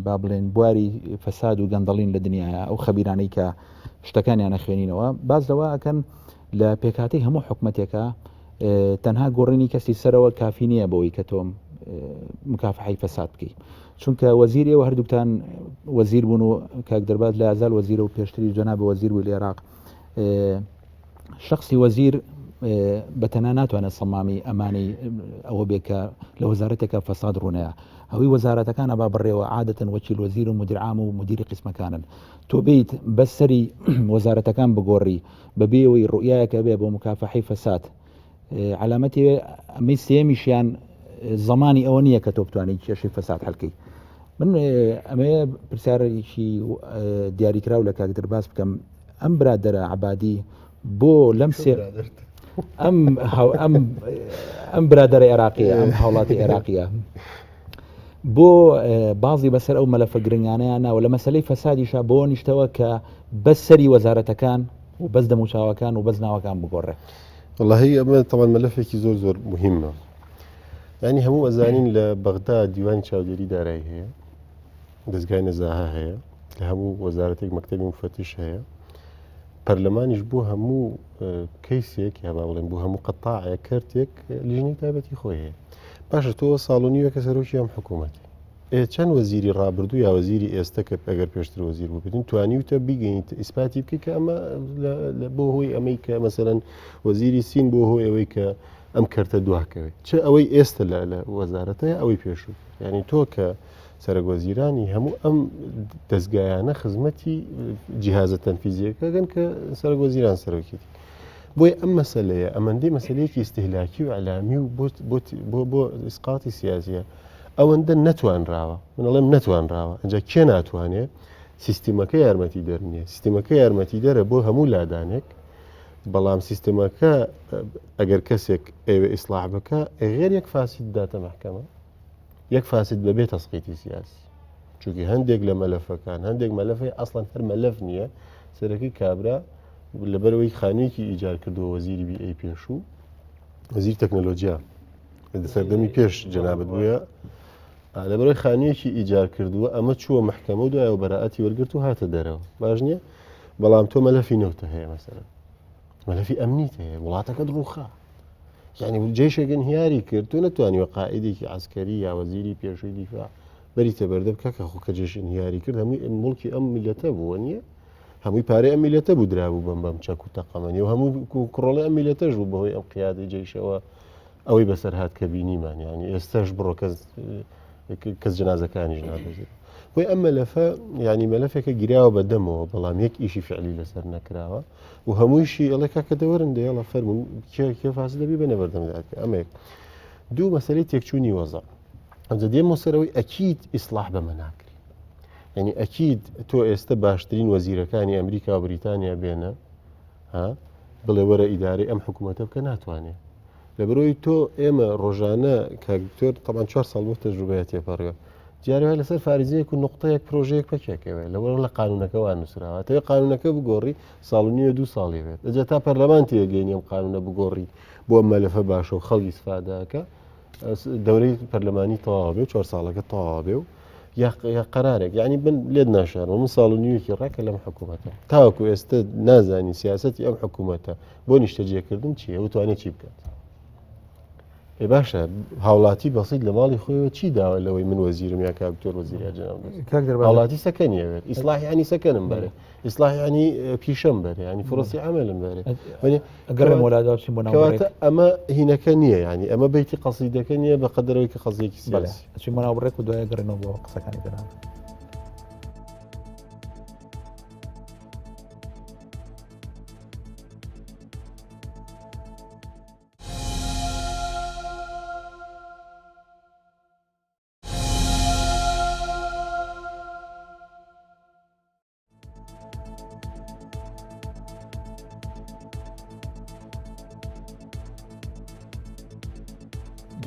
با بڵێن بواری فەساد و گەندەڵین لە دنیاە ئەو خەبیرانەی کە شتەکانیان نەخوێنینەوە باز لەوە ئەکەن لە پێکاتی هەموو حکومەتێکە تەنها گۆڕینی کەسی سەرەوە کافی نییە بۆی کە تۆم مکافحەی فەساد بکەیت چونکە وەزیری ئێوە هەردووکتان وەزیر بوون و کاک دەرباز لە ئازال وەزیرە و پێشتری جەناب وەزیر بوو لە عێراق شخصی وەزیر بەتەنها ناتوانێت سەمامی ئەمانی ئەوە بێکە لە وەزارەتێکە فەساد ڕوونەیە ئەوەی وەزارەتەکان ئەبا بڕێەوە عادەتەن وەکیل وەزیر و مدیر عام و مدیری قسمەکانن تۆ بیت بەسەری وەزارەتەکان بگۆڕی بەبێەوەی ڕوئایەکە بێ بۆ مکافحەی فەساد علامەتی ئەمەی سێمیشیان زمانی ئەوە نییە کە تۆ بتوانیت کێشەی فەساد هەڵکەی من ئەمەیە پرسیارێکی دیاریکراو لە کاک دەرباز بکەم ئەم برادەرە عەبادی بۆ لەم سێ ئەم برادەرە عێراقیە ئەم هاوڵاتی عێراقیە بۆ بازی بەسەر ئەو مەلەفە گرنگانەیانە و لە مەسلەی فەسادیشە بۆ نیشتەوە کە بەس سەری وەزارەتەکان و بەس دەموچاوەکان و بەس ناوەکان بگۆڕێ والله ئەمە تەوان مەلەفێکی زۆر زۆر مهمە ینی هەموو ئەزانین لە بەغدا دیوانی چاودێری دارایی هەیە دەستگای نەزاها هەیە لە هەموو وەزارەتێک مەکتەبی مفتیش هەیە پەرلەمانیش بۆ هەموو کەیسێک یا با بڵێن بۆ هەموو قەتاعەیە کارتێک لیژنەی تایبەتی خۆی هەیە باشە تۆ ساڵۆنیوە کە سەرۆکی ئەم حکوومەتی چەند وەزیری ڕابردوو یا وەزیری ئێستا کە ئەگەر پێشتر وەزیر بوو بێتین توانیوتە بیگەیت ئیسپاتی بکە کە ئەمە بۆ هۆی ئەمەی کە مەسەرەن وەزیری سین بۆ هۆی ئەوەی کە ئەم کەرتە دواکەوێت چه ئەوەی ئێستا لە وەزارەتەیە ئەوەی پێشوو ینی تۆ کە سەرۆکوەزیرانی هەموو ئەم دەستگایانە خزمەتی جیهازە تەنفیزیەکەگەن کە سەرۆکوەزیران سەرۆکیتی بۆی ئەم مەسلەیە ئەمەندەی مەسلەیەکی ئیستیهلاکی و عەلامی و بۆ ئیسقاتی سیاسیە ئەوەندە نەتوانراوە منەڵێم نەتوانراوە ئەنجا کێ ناتوانێت سیستیمەکە یارمەتی دەرنیە سیستیمەکە یارمەتی دەرە بۆ هەموو لادانێک بەڵام سیستمەکە ئەگەر کەسێک ئێوە ئیسلاح بکە غێر یەک فاسید داتە مەحکەمە یەک فاسد بەبێت تەسقیتی سیاسی چونکی هەندێک لە مەلەفەکان هەندێک مەلەفی ئەسڵەن هەر مەلەف نییە سەرەکی کابرا لەبەرەوەی خانوویەکی ئیجار کردەوە وەزیری BA پێشوو وەزیر تەکنۆلۆجیا سەردەمی پێش جەنابەت بووە لەبەرەوەی خانوویەکی ئیجار کردووە ئەمە چووە مەحکەمە و دوایەوە بەراەتی وەرگرت و هاتە دەرەوە باش نییە بەڵام تۆ مەلەفی نەوتە هەیە مەسەرە مەلەفی ئەمنیت هەیە وڵاتەکەت ڕووخا یعنی جێشێکن هیاری کرد تۆ نەتوانیوە قائیدێکی عسکەری یا وەزیری پێشووی دیفاع بەریتە بەردە بکە کە خۆکە جێشن هیاری کرد هەمووی مڵکی ئەم میلەتە بووە نییە هەمووی پارەی ئەم میلەتە بوو درابوو بەم چەک و تەقەمەنی و هەموو کڕۆڵی ئەم میلەتەش بوو بەهۆی ئەم قیادەی جێیشەوە ئەوەی بەسەر هات کە بینیمان ینی ئێستاش بڕۆ کەس جەنازەکانیش نادەزێت بۆی ئەم مەلەفە ینی مەلەفێکە گیراوە بەدەمەوە بەڵام یەک ئیشی فعلی لەسەر نەکراوە و هەموویشی ئەڵێ کاکە دەوەرن دەیڵە فەرمون کێ فاس دەبی بە نەبەردەمداکە ئەمەیەک دوو مەسەلەی تێکچوونی وەزە ئەمجا دێمە سەرەوەی ئەکید ئیسلاح بەمە ناکرێت ینی ئەکید تۆ ئێستا باشترین وەزیرەکانی ئەمریکا و بریتانیا بێنە بڵێ وەرە ئیدارەی ئەم حکوومەتە بکە ناتوانێت لەبەرەوەی تۆ ئێمە ڕۆژانە کاکتۆر تەمان 4 ساڵ بۆ تەجروبەیە تێپەڕگە جارێ لەسەر فارزیەک و نقطەیەک پرۆژەیەک پەکێکەوە لەوە لە قانونەکە وان نووسراوە تەوێ قانونەکە بگۆڕی ساڵنیە 2 ساڵی بێت ئەجا تا پەرلەمان تێگەینی ئەم قانونە بگۆڕی بۆ ئەم مەلەفە باشە و خەڵکی سفادەکە دەورەی پەرلەمانی تەواو بێ و 4 ساڵەکە تەواو بێ و یا قەرارێک یعنی بن لێت ناشارەوە من ساڵنیوەکی ڕاکە لەم حکوومەتە تاوەکو ئێستا نازانی سیاسەتی ئەم حکوومەتە بۆ نیشتەجێکردن چییە وتوانێت چی بکات باشە هاوڵاتی بەسییت لە ماڵی خۆیەوە چی داوە لەوەی من وەزیرم یا کاکتۆر وەزیری جناب هاوڵاتی سەکەنیەوێت ئیسلاحی ینی سەکەنم بەرێ ئیسلاحی ینی پیشەم بەرێ ینی فڕستی عملم بەرێ ئەگەر وڵاتاتی بۆ ئەمە هینەکە نییە ینی ئەمە بیتی قەسیدەکە نییە بە قەدەرەوەی کە قەزیەکی سیاسی چی مەناوڕێک و دوای گەڕێنەوە بۆ قسەکانی گەران.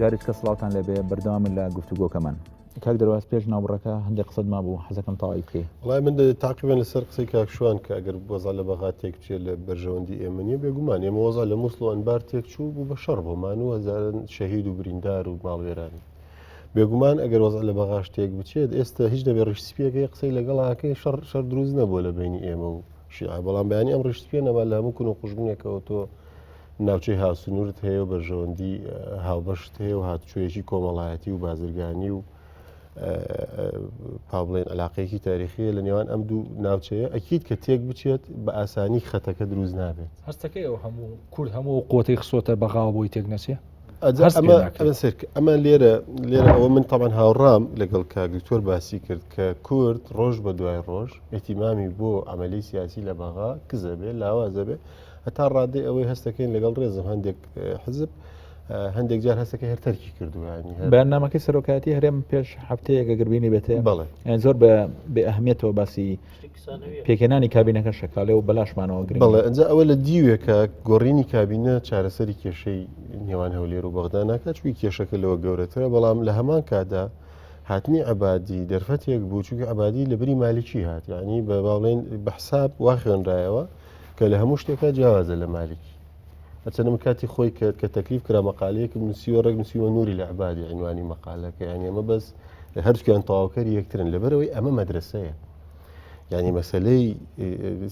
جاریش کە سڵاوتان لێبێ بەردەوامی لە گفتوگۆکەمان کاک دەرواز پێش ناوڕەکە هەندێک قسەت ما بوو حەزەکەم تەواوی بکەی. وڵای من تاقیبان لەسەر قسەی کاکشوان کە ئەگەر وەزا لە بەغا تێک بچێت لە بەرژەوەندی ئێمە نیە بێگومان ئێمە وەزا لە مووسڵ و ئەنبار تێک چوو بوو بە شەڕ بۆمان و هەزارن شەهید و بریندار و ماڵوێرانی بێگومان ئەگەر وەزا لە بەغا شتێک بچێت ئێستا هیچ دەبێت ڕشتپیەکەی قسەی لەگەڵاکەی شەڕ دروست نەبووە لە بینی ئێمە و شیعە بەڵام بەیانی ئەم ڕشتپیە نەما لە هەموو کون و قوژبوونێکەوە تۆ ناوچەی هاسوونورت هەیە و بەرژەوەندی هاوبەشت هەیە و هاتوچۆیەکی کۆمەڵایەتی و بازرگانی و پاڵێن علاقەیەکی تاریخیە لە نێوان ئەم دوو ناوچەیە ئەکیید کە تێک بچێت بە ئاسانی خەتەکە دروست نابێت. هەستەکەی ئەو هەموو کورد هەموو قوتەی خسۆتە بەغاوە بۆی تێک نەچێ ئەمە لێرە ئەوە من تاوان هاوڕام لەگەڵ کاگتۆر باسی کرد کە کورد ڕۆژ بە دوای ڕۆژ ئێتیمامی بۆ عملی سیاسی لە بەغا کزە بێ لاوازە بێ هەتا ڕادێ ئەوەی هەستەکەین لەگەڵ ڕێزم هەندێک حزب هەندێک جار هەستەکە هەر تەرکی کردوانی بەرنامەکەی سەرۆکاتی هەرێم پێش هەفتەیەکە گربینی بێتێ بەڵێ زۆر بێ ئەهمیێتەوە باسی پێکێنانی کابینەکە شەکاڵێ و بەلاشمانەوە گرنگ بەڵێ ئەنجا ئەوە لە دیوێکە گۆڕینی کابینە چارەسەری کێشەی نێوان هەولێر و بەغدا ناکات چوی کێشەکە لەوە گەورەترە بەڵام لە هەمان کادا هاتنی عەبادی دەرفەتێک بوو چونکە عەبادی لە بری مالیکی هات یعنی بە باڵێن بە حساب وا خوێنرایەوە کە لە هەموو شتێکە جیاوازە لە مالکی ئەچەنم کاتی خۆی کە تەکلیف کرا مەقالەیەک نووسیوە ڕێک نووسیوە نووری لە عەبادی عنوانی مەقالەکە یعنی ئەمە بەس هەرچیان تەواوکەری یەکترن لەبەرەوەی ئەمە مەدرسەیە یعنی مەسلەی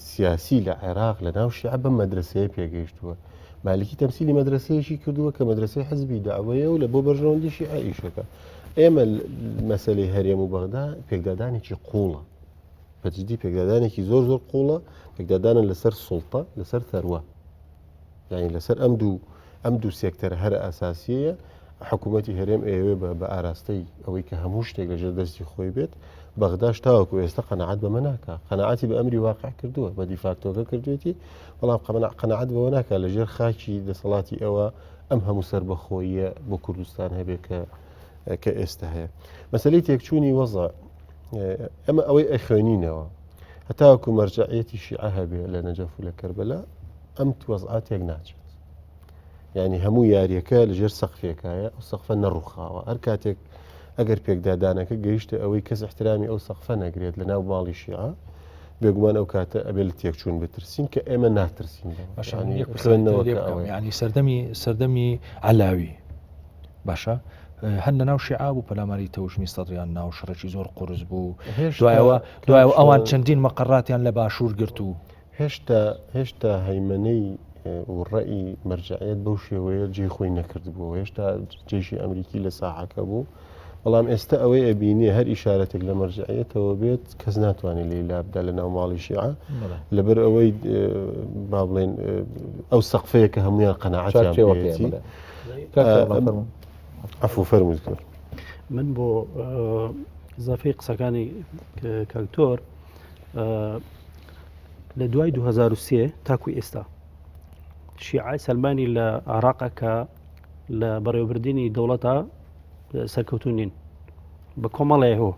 سیاسی لە عێراق لە ناو شیعە بە مەدرسەیە پێگەیشتووە مالکی تەمسیلی مەدرسەیەشی کردووە کە مەدرسەی حزبی داوەیە و لە بۆ بەرژەوەندی شیعە ئیشەکە ئێمە مەسلەی هەرێم و بەغدا پێکدادانێکی قوڵە بەجددی پێکدادانێکی زۆر قوڵە پێکدادانن لەسەر سوڵتە لەسەر ثەروە یعنی لەسەر ئەم دوو سێکتەر هەر ئاساسیەیە حکوومەتی هەرێم ئێوێ بە ئاراستەی ئەوەی کە هەموو شتێک لەژێر دەستی خۆی بێت بەغداش تاوەکو ئێستا قەنەعەت بەمە ناکە قەنەعەتی بە ئەمری واقع کردووە بە دیفاکتۆکە کردوێتی بەڵام قەنەعەت بەوە ناکە لەژێر خاکی دەسەڵاتی ئەوە ئەم هەموو سەربەخۆییە بۆ کوردستان هەبێ کە ئێستا هەیە مەسەلەی تێکچوونی وەزع ئەمە ئەوەی ئەخوێنینەوە هەتاوەکو مەرجعیەتی شیعە هەبێ لە نەجەف و لە کەربەلا ئەم وەزعات تێک ناچێت یعنی هەموو یاریەکە لەژێر سەقفێکایە ئەو سەقفە نەڕووخاوە هەر کاتێک ئەگەر پێکدادانەکە گەیشتە ئەوەی کەس احترامی ئەو سەقفە نەگرێت لە ناو ماڵی شیعە بێگومان ئەو کاتە ئەبێ لە تێکچوون بترسین کە ئێمە ناترسین ینی سەردەمی علاوی باشە هەن لە ناو شیعە بوو پەلاماری تەوژمی سەدریان ناو شڕێکی زۆر قورس بوو دوایەوە ئەوان چەندین مەقەڕاتیان لە باشوور گرت و هێشتا هەیمەنەی و ڕەئی مەرجعیت بەو شێوەیە جێ خۆی نەکردبووە هێشتا جێشی ئەمریکی لە ساحەکە بوو بەڵام ئێستا ئەوەی ئەبینێ هەر ئیشارەتێک لە مەرجعیتەوە بێت کەس ناتوانێت لێی لابدا لە ناو ماڵی شیعە لەبەر ئەوەی با بڵێن ئەو سەقفەیە کە هەمویان قەنەعەتیان پێێتی عەفو فەرموویت کرد من بۆ ئیزافەی قسەکانی کاکتۆر لە دوای 2003 تاکوی ئێستا شیعە سەلمانی لە عێراقە کە لە بەڕێوەبردننی دەوڵەتە سەرکەوتون نین بە کۆمەڵێ هۆ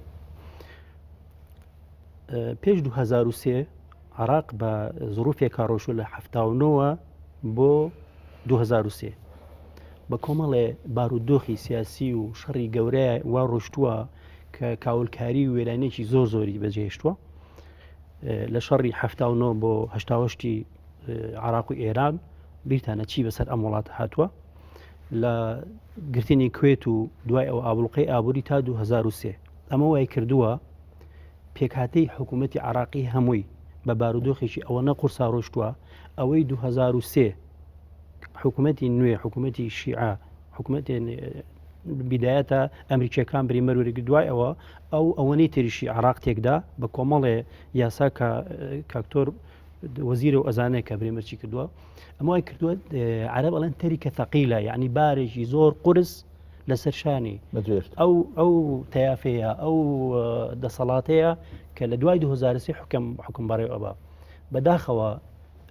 پێش 2003 عێراق بە زروفێکا ڕۆژوو لە 79 بۆ 2003 بە کۆمەڵێ بارودۆخی سیاسی و شەڕی گەورەیە وا ڕۆشتووە کە کاولکاری و وێرانێکی زۆری بەجێهێشتووە لە شەڕی 79 بۆ 1970 عێراق و ئێران بیرتانە چی بەسەر ئەم وڵات هاتووە لە گرتنی کوێت و دوای ئەو ئابڵقەی ئابووری تا 2003 ئەمە وای کردووە پێکهاتەی حکوومەتی عێراقی هەمووی بە بارودۆخێکی ئەوە نەقورسا ڕۆشتووە ئەوەی 2003 حکوومەتی نوێ حکوومەتی شیعە حکوومەت بدایەتە ئەمریکیەکان بریمەر وەرەگری دوای ئەو ئەوەنەی تریشی عراق تێکدا بە کۆمەڵێ یاسا کاکتۆر وەزیرە و ئەزانەیە کە بریمەرچی کردووە ئەمەوای کردووە عەرەب ئەڵێن تەریکە ثەقیلە یعنی بارێکی زۆر قورس لەسەر شانی ئەو تەیافەیە ئەو دەسەڵاتەیە کە لە دوای 2003 حکم بەڕێوە بە بەداخەوە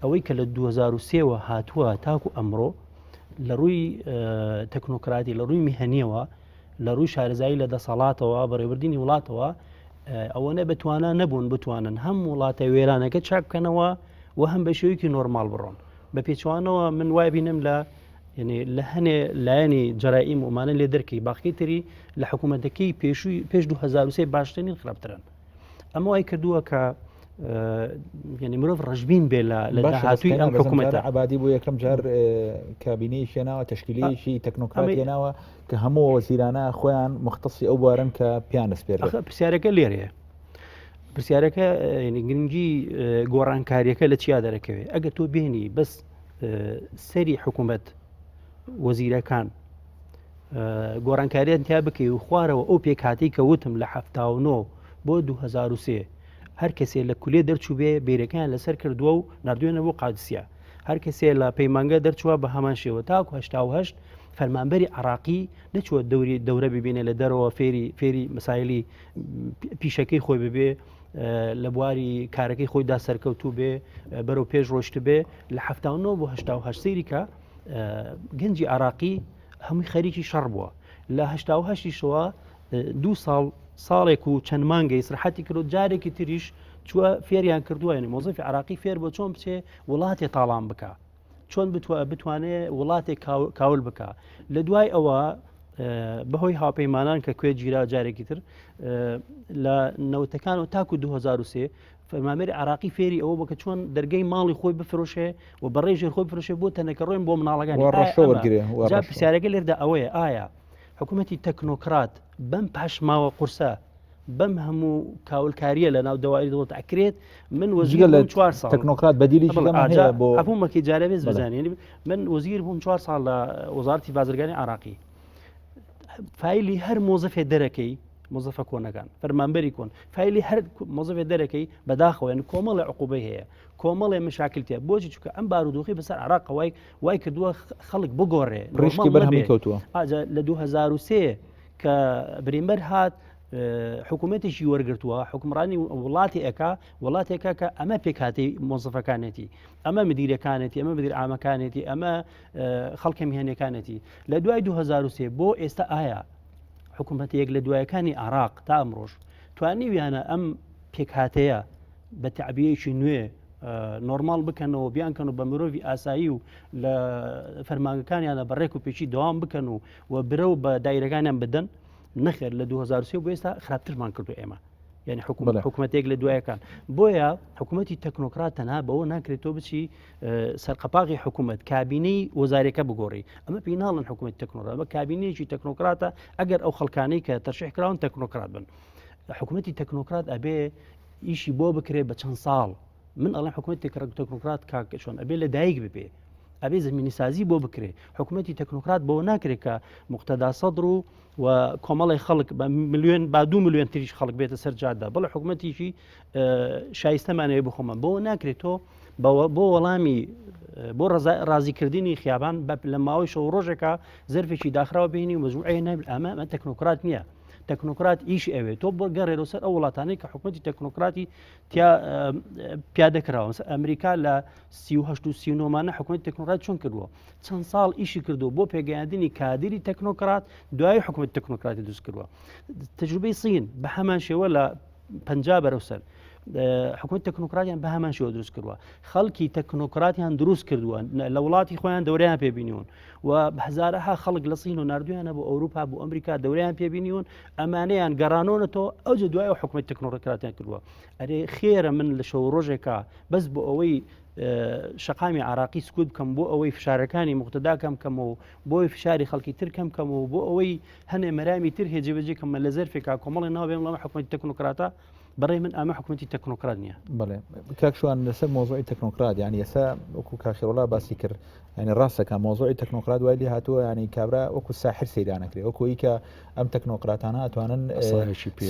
ئەوەی کە لە 2003ەوە هاتووە تاکو ئەمڕۆ لە ڕووی تەکنۆکراتی لە ڕووی میهەنیەوە لە ڕووی شارەزایی لە دەسەڵاتەوە بەڕێوەبردننی وڵاتەوە ئەوەنە بتوانە نەبوون بتوانن هەم وڵاتە وێرانەکە چاک بکەنەوە و هەم بە شێوەیەکی نۆرمال بڕۆن بە پێچوانەوە من وای بینم لە هەنێ لایەنی جەرائیم ومانە لێ دەرکەی باقی تری لە حکوومەتەکەی پێش 2023 باشترین خراپترن ئەمە وای کردووە کە ینی مرۆڤ ڕژبین بێ لە داهاتووی ئەم حکوومەتە عبادی بۆ یەکەم جار کابینەی شێناوە تەشکیلەیەکی تەکنۆکراتێناوە کە هەموو وەزیرانە خۆیان مختصی ئەو بوارن کە پیانەسپێر پرسیارەکە لێرەیە پرسیارەکە گرنگی گۆڕانکاریەکە لە چیا دەرەکەوێت ئەگە تۆ بێنی بەس سەری حکوومەت وەزیرەکان گۆڕانکاریان تیا بکەی و خوارەوە ئەو پێکهاتی کە وتم لە 79 بۆ 2023 هەر کەسێ لە کولێ دەرچوو بێ بیرەکان لەسەر کردووە و نردوێنە بۆ قادسیە هەر کەسێ لە پەیمانگە دەرچووە بە هەمان شێوە تاکو 1970 فەرمانبەری عراقی نەچوە دەورە ببینێ لە دەرەوە فێری مەسایلی پیشەکەی خۆی ببێ لە بواری کارەکەی خۆیدا سەرکەوتوو بێ بەرەو پێش ڕۆشت بێ لە 79 بۆ 1970 سەیریکە گەنجی عراقی هەمووی خەریکی شەڕ بووە لە 1970 شەوە 2 ساڵێک و چەند مانگەی سرحەتی کرد جارێکی تریش چووە فێریان کردووە ینی مۆزەفی عراقی فێر بۆ چۆن بچێ وڵاتی تاڵام بکە چۆن بتوانێت وڵاتێک کاول بکە لە دوای ئەوە بەهۆی هاوپەیمانان کە کوێ گیرا جارێکی تر لە نەوتەکان و تاکو 2023 فەرمانبەری عراقی فێری ئەوە بکە چۆن دەرگەی ماڵی خۆی بفرۆشێ و بەڕێژێر خۆی بفرۆشێ بۆ تەنەکە ڕۆین بۆ مناڵەکانی جا پرسیارەکە لێردا ئەوەیە ئایا حکوومەتی تەکنۆکرات بەم پاشماوە قورسە بەم هەموو کاولکاریە لە ناو دەواری دەوڵەت ئەکرێت من وەزیر بووم 4 ساڵ تەکنۆکرات بەدیلی بۆ هەموومەکی جارەبێز بزانێت من وەزیر بووم 4 ساڵ لە وەزارەتی بازرگانی عراقی فایلی هەر مۆزەفێ دەرەکەی مۆزەفە کۆنەکان فەرمانبەری کۆن فایلی هەر مۆزەفێ دەرەکەی بەداخەوە کۆمەڵی عقوبەی هەیە کۆمەڵێ مشاکلتێ بۆچی چونکە ئەم بارودۆخی بەسەر عراق وای کردووە خەڵک بگۆڕێ ڕیشکی بەرهەمی کەوتووە لە 2023 کە بریمەر هات حکوومەتێکی وەرگرتووە حکومڕانی وڵاتی وڵاتێکە کە ئەمە پێکهاتی مۆزەفەکانێتی ئەمە مدیرەکانێتی ئەمە مدیر عامەکانێتی ئەمە خەڵکە میهێنەکانێتی لە دوای 2023 بۆ ئێستا ئایا حکوومەتێک لە دوایەکانی عراق تا ئەمڕۆژ توانیویانە ئەم پێکهاتەیە بە تعبیەیەکی نوێ نۆرمال بکەنەوە بیانکەن و بە مرۆڤی ئاسایی و لە فەرمانگەکانیانە بەڕێک و پێچی دەوام بکەن و برە و بە دایرەکانیان بدەن نەخێر لە 2023 بۆ ئێستا خراپترمان کردو ئێمە یعنی حکوومەتێک لە دوایەکان بۆیە حکوومەتی تەکنۆکرات تەنها بەوە ناکرێتەوە بچی سەرقەپاغی حکوومەت کابینەی وەزارەکە بگۆڕی ئەمە پێی ناڵن حکوومەت تەکنۆکرات بە کابینەیەکی تەکنۆکراتە ئەگەر ئەو خەڵکانەی کە تەرشیح کراون تەکنۆکرات بن حکوومەتی تەکنۆکرات ئەبێ ئیشی بۆ بکرێت بە چەند ساڵ من ئەڵێن حکوومەتی تەکنۆکرات کاکە چۆن ئەبێ لە دایک ببێ ئەبێ زمینی سازی بۆ بکرێ حکوومەتی تەکنۆکرات بۆ ناکرێت کە مقتەدا سەدر و کۆمەڵی خەڵک بە میلیۆن با 2 میلیۆن تریش خەڵک بێتە سەر جاددا بەڵێ حکوومەتیشی شایستەمانەیە بخۆمە بۆ ناکرێتەوە بۆ وەڵامی بۆ ڕازیکردنی خیابان لە ماوەی شەو ڕۆژێکە زەرفێکی داخراوە بینی و مەزوعی نەبێت ئەمە تەکنۆکرات نییە تەکنۆکرات ئیش ئەوێت تۆ بۆ گەڕێرەوە سەر ئەو وڵاتانەی کە حکوومەتی تەکنۆکراتی پیادەکراوە ئەمریکا لە 1939مانە حکوومەتی تەکنۆکرات چۆن کردووە چەند ساڵ ئیشی کردو بۆ پێگەیاندنی کادری تەکنۆکرات دوای حکوومەتی تەکنۆکراتی دروست کردووە تەجروبەی سین بە هەمان شێوە لە پەنجاب بەرەوسەر حکوومەت تەکنۆکراتیان بە هەمان شێوە دروست کردووە خەڵکی تەکنۆکراتیان دروست کردووە لە وڵاتی خۆیان دەورەیان پێبینیون و هزارەها خەڵک لە سین و نردویانە بۆ ئەوروپا بۆ ئەمریکا دەورەیان پێبینیون ئەمانەیان گەڕانۆنەتەوە ئەوجە دوای حکوومەت تەکنۆکراتیان کردووە ئەرێ خێرە من لە شەو ڕۆژێکە بەس بۆ ئەوەی شقامی عراقی سکوت بکەم بۆ ئەوەی فشارەکانی مقتەداکەم کەم و بۆی فشاری خەڵکی ترکەم و بۆ ئەوەی هەنێ مەرامی تر هێجێبەجێ کەمە لە زەرفێکا کۆمەڵی ناو بێم لەمە حکوومەتی تەکنۆکراتە بەڕێ من ئەمە حکوومەتی تەکنۆکرات نییە. بڵێ کاکشوان لەسەر مۆزوعی تەکنۆکرات ینی ئێستا وەکو کاخێڕۆڵا باسی کرد ینی ڕاستەکە مۆزوعی تەکنۆکرات وای لێ هاتووە ینی کابرا وەکو ساحر سەیرانەکرێت وەکوی کە ئەم تەکنۆکراتانە ئەتوانن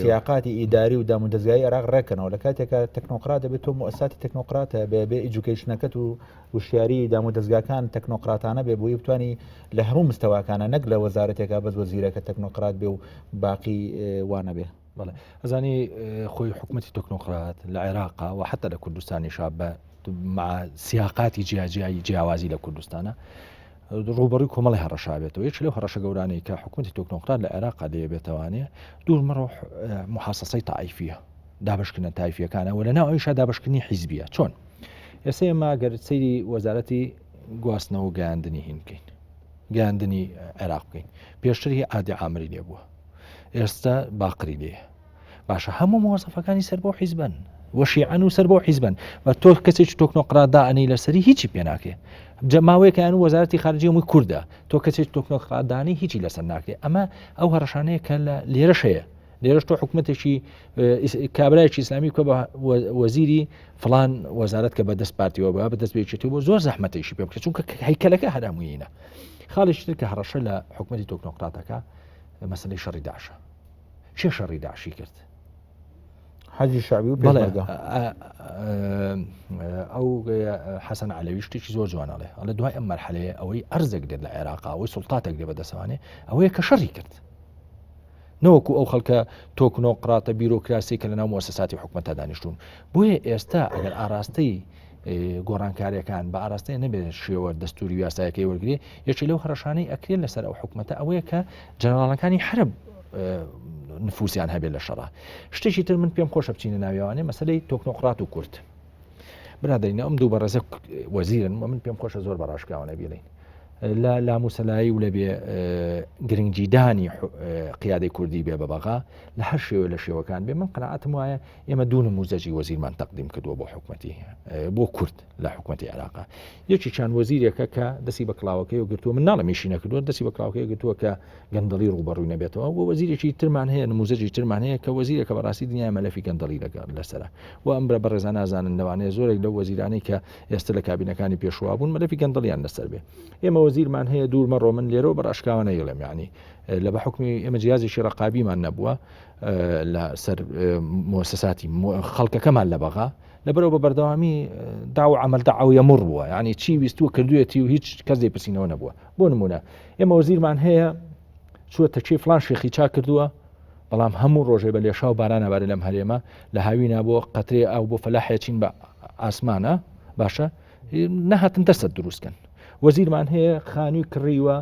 سیاقاتی ئیداری و دامودەزگایی عێراق ڕێکەنەوە لە کاتێکە تەکنۆکرات دەبێت تۆ مؤسساتی تەکنۆکراتە بێ ئیجوکیشنەکەت و وشیاری دامودەزگاکان تەکنۆکراتانە بێ بۆی بتوانانی لە هەموو مستەواکانە نەک لە وەزارەتێکا بەس وەزیرەکە تەکنۆکرات بێ و باقی وانە بێ. بەڵێ ئەزانی خۆی حکوومەتی تۆکنۆکرات لە عێراقا و حتا لە کوردستانی شابە مع سیاقاتی جیاجیایی جیاوازی لە کوردستانە ڕوبەڕووی کۆمەڵی هەڕەشابێتەوە یەک لەو هەڕەشە گەورانەی کە حکوومەتی تۆکنۆکرات لە عێراقا دەبێتوانێ دوور مەڕۆ محاسەسەی تایفیە دابشکردنە تایفیەکانە و لە ناو ئەویشا دابشکردنی حیزبیە چۆن ئێستا ئێمە گەر سەیری وەزارەتی گواستنەوە و گەیاندنی هین بکەین گەیاندنی عێراق بکەین پێشتری عادی عامری لێ بووە ئێستا باقری لێ باشە هەموو مۆزەفەکانی سەر بۆ حیزبن وەشیعەن و سەر بۆ حیزبن و تۆ کەسێکی تۆکنۆکراتدا ئەنی لەسەری هیچی پێ ناکێ ماوەیەکیان وەزارەتی خارجی هەمووی کووردە تۆ کەسێکی تۆکنۆکراتدانی هیچی لەسەر ناکرێت ئەمە ئەو هەڕەشانەیە کە لە لێرەش هەیە لێرەش تۆ حکوومەتێکی کابرایکی ئیسلامی کە بە وەزیری فلان وەزارەت کە بەدەست پارتیەوە بە بەدەست بێچێتەوە بۆ زۆر زەحمەتێکی پێ بکرێت چونکە هەیکەلەکە هەراموویینە خاڵێکی کە هەڕەشە لە حکوومەتی تۆکنۆکراتەکە مەسەلەی شەڕی داعشە چێ شەڕی داعشی کرد حاجی شعبی و ئەو حەسەن عەلەوی شتێکی زۆر جوانەڵێ ئەڵێ دوای ئەم مەرحەلەیە ئەوەی ئەرزێک دێت لە عێراقا ئەوەی سوڵتاتێک دێ بەدەستەوانێ ئەوەیە کە شەڕی کرد نەوەکو ئەو خەڵکە تۆکنۆقراتە بیرۆکراسی کە لە ناو مؤسساتی حکوومەتە دانیشتوون بۆیە ئێستا ئەگەر ئاراستەی گۆڕانکاریەکان بە ئاراستەیە نەبێت شێوە دەستوری یاسایەکەی وەرگێ یەکی لەو هەڕەشانەی ئەکرێت لەسەر ئەو حکوومەتە ئەوەیە کە جەنەڕاڵەکانی حرب نفوسیان هەبێت لە شەڕا شتێکی تر من پێم خۆشە بچینە ناویوانێ مەسەلەی تۆکنۆقرات و کورد برادرینە ئەم دوو بەڕێزە وەزیرن و من پێم خۆشە زۆر بەڕاشکاوانە بێڵین لا لاموسەلایی و لەبێ گرنگجیدانی قیادەی کوردی بێ بەبغا لە هەر شێوە لە شێوەکان بێ من قەناعەتم وایە ئێمە دوو نموزەجی وەزیرمان تەقدیم کردووە بۆ حکوومەتی بۆ کورد لە حکوومەتی عێراقا یەکی چند وەزیرێکە کە دەستی بە کڵاوەکەی و گرتووە من ناڵەمیشی نەکردووە دەستی بە کڵاوەکەی گرتووە کە گەندەڵی ڕوبەڕووی نەبێتەوە و وەزیرێکی ترمان هەیە نموزەجی ترمان هەیە کە وەزیرێکە بەڕاستی دنیای مەلەفی گەندەڵی لەسەرە و ئەمرە بەڕێزان نازانن لەوانەیە زۆرێک لەو وەزیرانەی کە ئێستا لە کابینەکانی پێشوا بوون مەلەفی گەندەڵیان لەسەر بێ ئێمە وەزیرمان هەیە دوور مەڕۆ من لێرە بەڕاشکاوانە یڵێم یعنی لە بە حکمی ئێمە جیازێکی ڕقابیمان نەبووە لە سەر مؤسساتی خەڵکەکەمان لە بەغا لەبەرەوە بە بەردەوامی داو عمل داعویە مڕ بووە یعنی چی ویستووە کردوێتی و هیچ کەس دەیپرسینەوە نەبووە بۆ نمونە ئێمە وەزیرمان هەیە چووەتە چی فلان شێخی چا کردووە بەڵام هەموو ڕۆژێ بە لێشا و باران نەبارە لەم هەرێمە لە هاوینا بۆ قەترێ ئەو بۆ فەلاحێچین بە ئاسمانە باشە نەهاتن دەستە دروستکەن وەزیرمان هەیە خانووی کڕیوە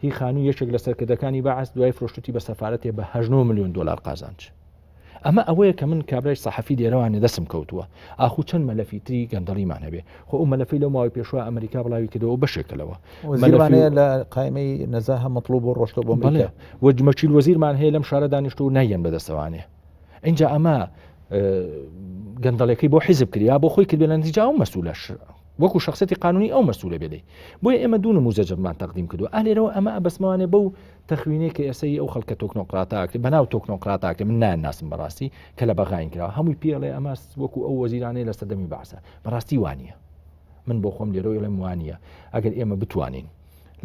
هی خانووی یەکێک لە سەرکردەکانی بەعەس دوای فرۆشتوتی بە سەفارەتێ بە 8 ملیۆن دلار قازانج ئەمە ئەوەیە کە من کابرای سەحەفی دێرەوانێ دەسم کەوتووە ئاخو چەند مەلەفی تری گەندەڵیمان هەبێ خۆ ئەو مەلەفی لەو ماوەی پێشوا ئەمریکا بڵاوی کردەوە بەشێکەوە وەزیرمانەیە لە قایمەی نەزاهە مەطلوب بۆ ڕۆشتە بۆ بڵێ وەجمەچیل وەزیرمان هەیە لەم شارە دانیشتو و نایەن بەدەستەوانێ اینجا ئەمە گەندەڵەکەی بۆ حیزب کریا بۆ خۆی کرد بێ لە نتیجا ئەو مەسئولەش وەکو شخصەتی قانونی ئەو مەسئولە بێدەی بۆیە ئێمە دوو نموزەجمان تەقدیم کردووە ئالێرەوە ئەمە ئەبەسمەوانێ بەو تەخوینەی کە ئێسەی ئەو خەڵکە تۆکنۆقراتاکرد بەناو تۆکنۆقراتاکرد من ناناسم بەڕاستی کە لە بەغاین کراوە هەمووی پێڵێ ئەمە وەکو ئەو وەزیرانەی لە سەردەمی بەعسە بەڕاستی وانە من بۆ خۆم لێرەوە لەم وانە ئەگەر ئێمە بتوانین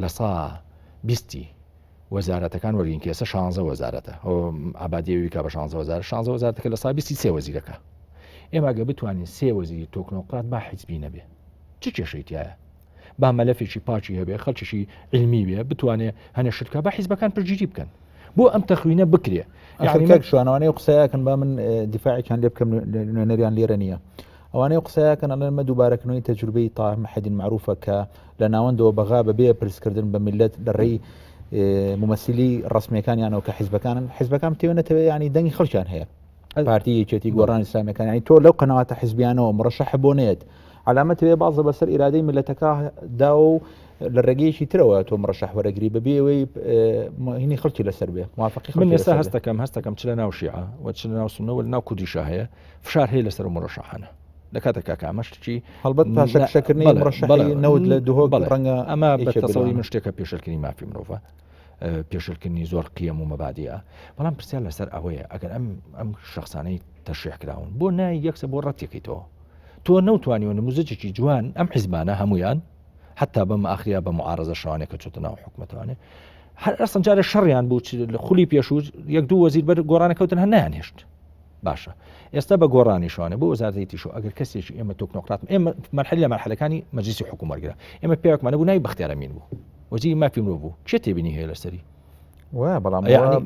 لە سا 20 وەزارەتەکان وەرگین کە ئێستا 16 وەزارەتە ئابادیەوی کا بە 16 وەزارەتەکە لە سا 23 وەزیرەکە ئێمە ئەگە بتوانین 3 وەزیری تۆکنۆقرات با حیزبی نەبێ چ کێشەیتایە با مەلەفێکی پاچی هەبێ خەڵکیشی علمی بێ بتوانێت هەنێ شتکە با حیزبەکان پرگیری بکەن بۆ ئەم تەخوینە بکرێ شوانەوەی قسەیەکەن با من دیفاعیان لێ بکەم نوێنەریان لێرە نییە ئەوانەی قسەیەکەن ئەڵێمە دووبارەکردنەوەی تەجروبەی تا محەدین معروفە کە لە ناوەندەوە بەغا بەبێ پرسکردن بە میلەت لە ڕێی ممثلی ڕسمیەکانیانەوە کە حیزبەکان تێوە نەتەوێت ینی دەنگی خەڵکیان هەیە پارتی یەکێتی گۆڕانی ئیسلامیەکان ینی تۆ لەو قەنەواتە حیزبیانەوە مڕەشەح بۆ نێت علامەت وێ بازە بەسەر ئیرادەی ملەتەکە دا و لە ڕێگەیەکی ترەوە تۆ مڕەشەح وەرەگری بەبێەوەی هینی خەڵکی لەسەر بێ موافقی من ئێستا هەستەکەم چ لە ناو شیعە و چ لە ناو سونەوە لە ناو کوردیشا هەیە فشار هەیە لەسەر مڕەشەحانە لە کاتێکا کامەشتکی هەڵبەت پاشەکردنی مڕەشەحی نەوت لە دوهۆ ڕەنگە ئەمە بە تەسەوری من شتێکە پێشەلکردنی مافی مرۆڤە پێشەلکردنی زۆر قیەم و مەبادیە بەڵام پرسیار لەسەر ئەوەیە ئەگەر ئەم شخصانەی تەرشیح کراون بۆ نای یەکسە بۆ ڕەتێکیتەوە تۆ نەوتوانیوە نموزەجێکی جوان ئەم حیزبانە هەمویان حتا بەم ئاخریا بە معارەزە شەوانێک کە چۆتە ناو حکومەتوانێ هەر ئەسڵ جارە شەڕیان بوو لە خولی پێشوو یەک دوو وەزیر بەر گۆڕانەکەوتن هەر نایانهێشت باشە ئێستا بە گۆڕانی شوانە بۆ وەزارەتی شو ئەگەر کەسێکی ئێمە تۆکنۆکرات ئێمە مەرحلە لە مەرحلەکانی مەجلیسی حکوومەتگرا ئێمە پێوەکمانە بوو ناوی بەختیارەمین بوو وەزیری مافی مرۆڤ بوو چێ تێبینی هەیە لەسەری بەڵام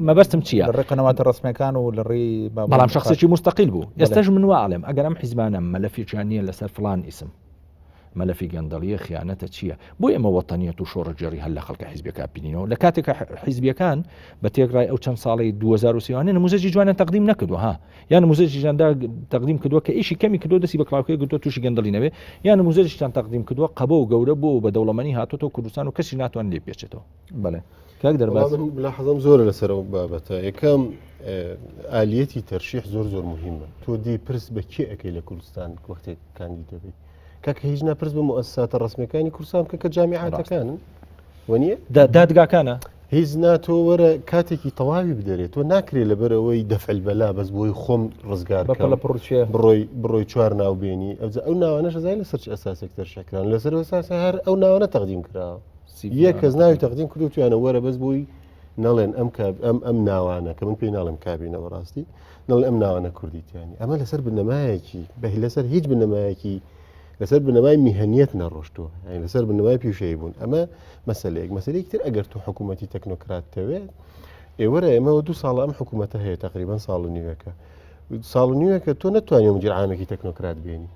مەبەستم چییە لە ڕێ قەنەواتە ڕسمیەکان و لە ڕێی بەڵام شخصێکی مستەقیل بوو ئێستاش من واڵێم ئەگەر ئەم حیزبانە مەلەفییان نییە لەسەر فلان ئیسم مەلەفی گەندەڵیە خیانەتە چییە بۆ ئێمە وەتەنیەت و شۆڕەجێڕی هەل لە خەڵکە حیزبەکە بینینەوە لە کاتێکە حیزبیەکان بە تێکڕای ئەو چەند ساڵی 2030 نموزەجی جوانە تەقدیم نەکردووە ها یان نموزەجی جاندا تەقدیم کردووە کە ئیشی کەمی کردو دەسی بە کلااوکەی گرتووە تووشی گەندەڵی نەبێ یان نموزەجیشتان تەقدیم کردووە قەبە و گەورە بۆ بە دەوڵەمەنی هاتوۆ کوردستان و کەسی ناتوان لێ پێچێتەوە بەڵێ کاک دەرباز لە حەزم زۆرە لەسەر بابەتە یەکەم ئالیەتی تەرشیح زۆر مهمە تۆ دی پرس بە کێ ئەەکەی لە کوردستان وەختێک کاندید دەبێت کاکە هیچ ناپرس بە مؤسساتە ڕسمیەکانی کورسان کە جامیعاتەکانن وەنیە دادگاکانە هیچ ناتۆ وەرە کاتێکی تەواوی بدەرێت تۆ ناکرێت لەبەرەوەی دەفعل بەلا بەس بۆی خۆم ڕزگار لە پڕچێ بڕۆی چوار ناوبێنی ئەو ناوانە شەزای لەسەر ئەساسێک تەرشیحکران لەسەر ئەساس هەر ئەو ناوانە تەقدیم کراوە یەک کەس ناوی تەقدیم کردو توانە وەرە بەس بۆی نەڵێن ئەم ناوانە کە من پێی ناڵم کابینەوە ڕاستی نەڵێ ئەم ناوانە کوردیتیانی ئەمە لەسەر بنەمایەکی لەسەر هیچ بنەمایەکی لەسەر بنەمای میهنیت نەڕۆشتووە لەسەر بنەمای پیشەی بوون ئەمە مەسلەیەک تر ئەگەر تو حکوومەتی تەکنۆکراتەوێت ئێوەرە ئێمەوە 2 ساڵ ئەم حکوومەتە هەیە تقریبان ساڵ و نیوەکە تۆ نەتوانێت مدیر عامێکی تەکنۆکرات بێنی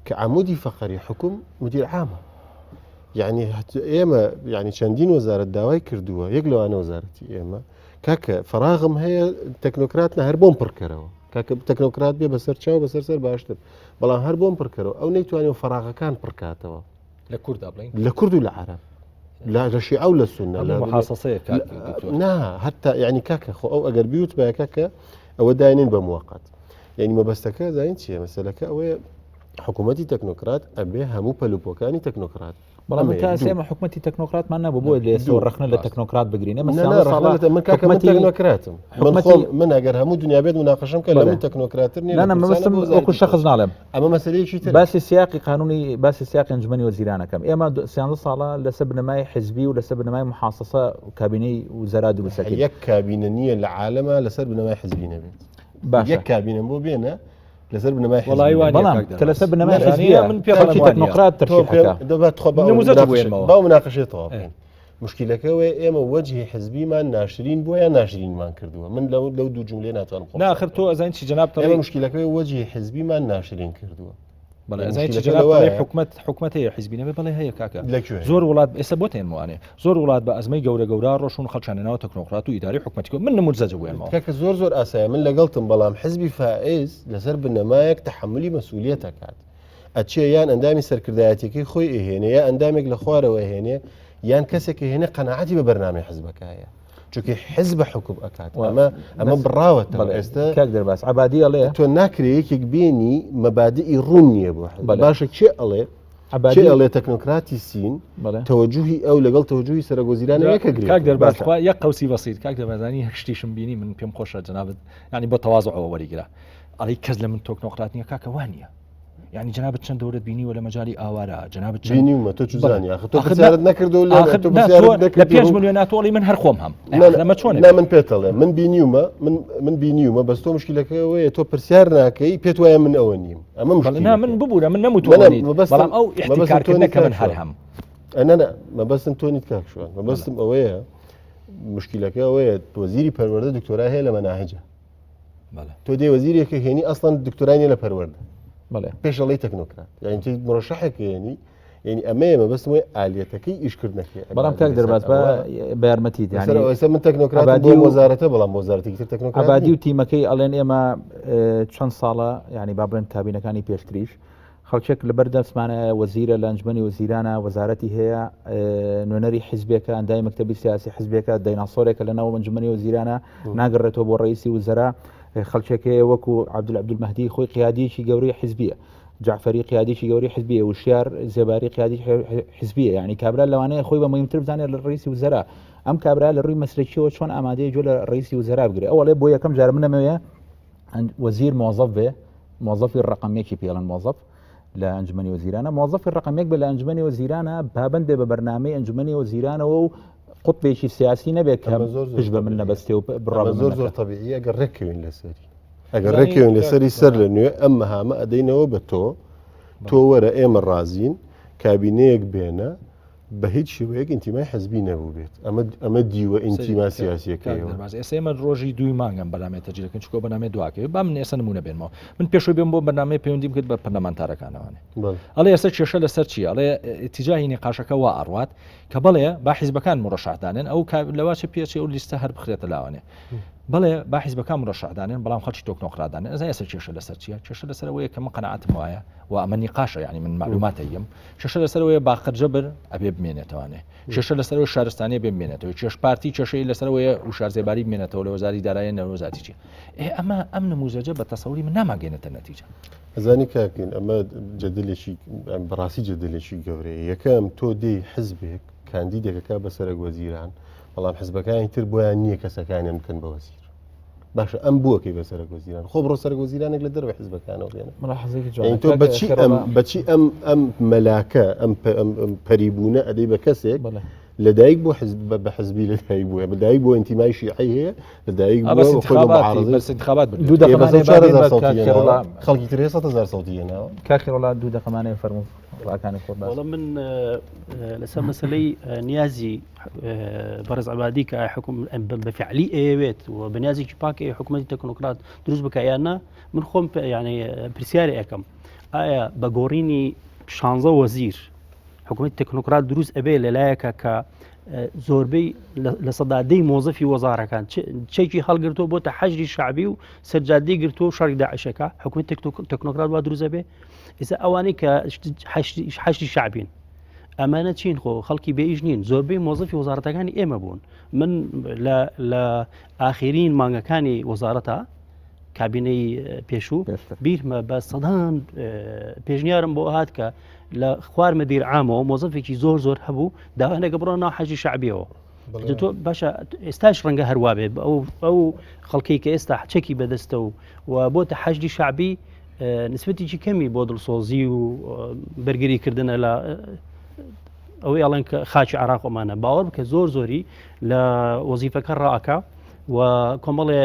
کە عمودی فەقەری حکوم مدیر عامە یعنی ئێمە ینی چەندین وەزارەت داوای کردووە یەک لەوانە وەزارەتی ئێمە کاکە فراغم هەیە تەکنۆکراتە هەر بۆم پڕکەرەوە کاکە تەکنۆکرات بێ بەسەر چاو بەسەر باشتر بەڵام هەر بۆم پڕکەرەوە ئەو نەیتوانێت فراغەکان پڕکاتەوە لە کووردا بڵین لە کورد و لە عەرەب لە شیعە و لە سونە محاسەسەیە نا هەتا ینی کاکە خۆ ئەو ئەگەر بیوت بە کاکە ئەوە داینین بە موقت یعنی مەبەستەکە زین چییە مەسەلەکە ئەوەیە حکوومەتی تەکنۆکرات ئەبێ هەموو پەلوپۆکانی تەکنۆکرات بەڵام کاسێمە حکوومەتی تەکنۆکراتمان نەبوو بۆ لێ ڕخنە لە تەکنۆکرات بگرینە من کاکە من تەکنۆکراتم من ئەگەر هەموو دنیا بێت مناقەشەم کە لە من تەکنۆکراتر نیە وەکو شەخص ناڵێم ئەمە مەسەلەیەکی تر باسی سیاقی قانونی باسی سیاقی ئەنجومەنی وەزیرانەکەم ئێمە 13 ساڵە لەسەر بنەمای حزبی و لەسەر بنەمای محاسەسە کابینەی وزارات دروستەکەی یەک کابینە نییە لە عالەمە لەسەر بنەمای حزبی نەبێت یەک کابینە بۆ بێنە لەسەر بنەمای بەڵام کە لەسەر بنەمای حزبیە من پێڵی تەکنۆکرات تەرشیحەکە باو مناقەشێتەوە مشکلەکەوەی ئێمە وەجهی حزبیمان ناشرین بۆ یان ناشرینمان کردووە من لەو دوو جملێ ناتوانم ناخر تۆ ئەزانین چی جەناب ئێمە مشکلەکەی وەجهی حزبیمان ناشرین کردووە بەڵێ ئەزانین چی جەناب حکومەت هەیە حزبی نەبێ بەڵێ هەیە کاکە زۆر وڵات ئێستا بۆ تێنوانێ زۆر وڵات بە ئەزمەی گەورە ڕۆشون خەڵکانەوە تەکنۆکرات و ئیداری حکومەتی من نموزەجە بووێنەوە کاکە زۆر ئاسایە من لەگەڵتم بەڵام حزبی فائز لەسەر بنەمایەک تەحملی مەسئولیەتە کات ئەچێ یان ئەندامی سەرکردایەتێکی خۆی ئەهێنێ یا ئەندامێک لە خوارەوە هێنێ یان کەسێک هێنێ قەناعەتی بە بەرنامەی حزبەکەیە چونکە حزب حکوم ئەکات ئەمە بڕاوەتە ئێستا کاک دەرباس عەبادی ئەڵێ تۆ ناکرێ یەکێک بێنی مەبادئی ڕوون نییە بۆ باشە چێ ئەڵێ ئەڵێ تەکنۆکراتی سین تەوەجوهی ئەو لەگەڵ تەوەجوهی سەرۆگۆزیرانە یەکەگرێت کاک دەرباس یەک قەوسی بەسیط کاک دەربازانی هەشتیشم بینی من پێم خۆشە جەنابەت ینی بۆ تەواضعەوە وەریگرا ئەڵێ کەس لە من تەکنۆکرات نییە کاکە وانە يعني جنابت چەند دەورت بینی ولا مەجای ئاوارە جنابت بینیمە تۆ چزانانی تۆ پرسیارت نەکردو لە 5 ملیۆن ناتۆڵی من هەر خۆم هەم لەمە چۆن من پێتەڵێ من بینیومە بەس تۆ مشکلەکەەوەیە تۆ پرسیار ناکەی پێت وایە من ئەوە نیم ئەمە من ببوورە من نەموتوانیت بەڵام ئەو احتیکارکردنەکە من هەر هەم ئەنە مەبەستم تۆنیت کاکشوان مەبەستم ئەوەیە مشکلەکە ئەوەیە وەزیری پەروەردە دکتۆرا هەیە لە مەناهجە تۆ دێ وەزیرێکە هێنی ئەسڵەن دکتۆرانی لە پەروەردە پێشەڵی تەکنۆکرات یعنی مرۆشەحێک ینی ئەمەیە مەبەستم وی ئالیەتەکەی ئیشکردنەکەی بەڵام کاک دەرباز بە یارمەتیت من تەکنۆکرات بۆ وەزارەتە بەڵام وەزارەتێکی تر تەکنۆکرات عەبادی و تیمەکەی ئەڵێن ئێمە چەند ساڵە ینی با بڵێن کابینەکانی پێشتریش خەڵکێک لەبەر دەستمانە وەزیرە لە ئەنجمەنی وەزیرانە وەزارەتی هەیە نوێنەری حیزبێکە ئەندای مەکتەبی سیاسی حیزبێکە دایناسۆرێکە لەناو ئەنجمەنی وەزیرانە ناگەڕێتەوە بۆ ڕئیسی وزەرا خەڵکێکەیە وەکو عەبدولمەهدی خۆی قیادیەکی گەورەی حیزبیە جعفەری قیادیەکی گەورەی حیزبیە وشیار زێباری قیادی حیزبیە یعنی کابرا لەوانەیە خۆی بە مهمتر بزانێت لە ڕئیسی وزەرا ئەم کابرا لە ڕووی مەسلەکیەوە چۆن ئامادەیە جۆ لە ڕئیسی وزەرا بگرێت ئەوڵێ بۆ یەکەم جار منەمەوێ وەزیر موظف بێ موظفی ڕقمێکی پێڵەن موظف لە ئەنجومەنی وەزیرانە موظفی ڕقمێک بە لە ئەنجومەنی وەزیرانە پابند بێ بە بەرنامەی ئەنجومەنی وەزیرانەوە و قوتبێکی سیاسی نەبێت کە پشت بە من نەبەستێ و بڕا زۆر طبیعی ئەگەر ڕێکەوێن لەسەری ئەگەر ڕێکەوێن لەسەری سەر لە نوێ ئەم مەهامە ئەدەینەوە بە تۆ وەرە ئێمە ڕازین کابینەیەک بێنە بە هیچ شێوەیەک ئینتیمای حەزبی نەبوو بێت ئەمە دیوە ئینتیما سیاسیەکەیەوە ئێمە ڕۆژی دوی مانگەم بەنامێت تەجیلەکەن چکۆ بەنامێ دواکەوێت با من ئێستا نمونە بێنمەوە من پێشۆی بێم بۆ بەنامەی پەیوەندیم کرد بە پەرلەمانتارەکانەوانێ ئەڵێ ئێستا کێشە لەسەر چی ئەڵێ ئتیجاهی نقاشەکە وا ئەڕوات کە بڵێ با حیزبەکان مڕەشەحدانن ئەو لەواچە پێچێ و لیستە هەر بخرێتە لاوانێ بڵێ با حیزبەکان مڕەشەحدانن بەڵام خەڵکی تۆکنۆقرادانن ئەستا کێشە لەسەر چیە کێشە لەسەرەوەی کە من قەنەعەتم وایە و ئەمە نیقاشە یعنی من معلوماتەیم کێشە لەسەرەوەی باقرجە بر ئەبێ بمێنێتەوانێ کێشە لەسەرەوەی شارستانی بمێنێتەوە کێش پارتی کێشەی لەسەرەوەی وشارزێباری بمێنێتەوە لە وەزاری دارایی نەوەزاتی چی ئەمە ئەم نموزەجە بە تەسەوری من ناماگەێنێتە نەتیجە ئەزانی کاکەین ئەمە جەدلێکی بەڕاستی جەدلێکی گەورەیە یەکەم تۆ دێی حزبێک کاندیدێکەکە بە سەرک وەزیران بەڵام حزبەکانی تر بۆیان نییە کەسەکانیان بکەن بە وەزیر باشە ئەم بووەکەی بە سەرک وەزیران خۆ بڕۆ سەرک وەزیرانێک لە دەرەوە حزبەکانەوە بێنە تۆ بەچی ئەم مەلاکە ئەم پەریبوونە ئەدەی بە کەسێک لەدایک بۆ بە حزبی لەدایک بووە بەدایک بۆ ئەنتیمای شیعی هەیە لەدایک انتخابات خەڵکی تر 100,000 سەوتی هێناوە کاخیڕۆڵات 2 دقەمانەیە فەرموو ڕاکانی خۆ وەڵام من لەسەر مەسلەی نیازی بەڕێز عەبادی کە بەفعلی ئەیەوێت و بەنیازێکی پاک حکوومەتی تەکنۆکرات دروست بکە یاننا من خۆم یعنی پرسیارە ئەەکەم ئایا بە گۆڕینی 16 وەزیر حکوومەتی تەکنۆکرات دروست ئەبێ لەلایەکە کە زۆربەی لە سەدادەی مۆزەفی وەزارەکان چێکی هەڵگرتۆ بۆتە حەجری شعبی و سەرجادەی گرتۆ و شەڕی داعشەکە حکوومەتی تەکنۆکرات وا دروست ئەبێ ئێستا ئەوانەی کە حەجری شعبین ئەمانە چین خۆ خەڵکی بێئیش نین زۆربەی مۆزەفی وەزارەتەکانی ئێمە بوون من لە ئاخرین مانگەکانی وەزارەتە کابینەی پێشوو بیرمە بە سەدان پێشنیارم بۆ هات کە لە خوار مەدیر عامەوە مۆزەفێکی زۆر هەبوو داوانێکە بڕۆ ناو حەجی شعبیەوە تۆ باشە ئێستاش ڕەنگە هەروە بێ ئەو خەڵکی کە ئێستا چەکی بەدەستە و بۆتە حەجی شعبی نسبەتێکی کەمی بۆ دڵسۆزی و بەرگریکردنە لە ئەوەی ئەڵێن کە خاچی عێراق ئەمانە باوەڕ بکە زۆری لە وەزیفەکە ڕائەکە و کۆمەڵێ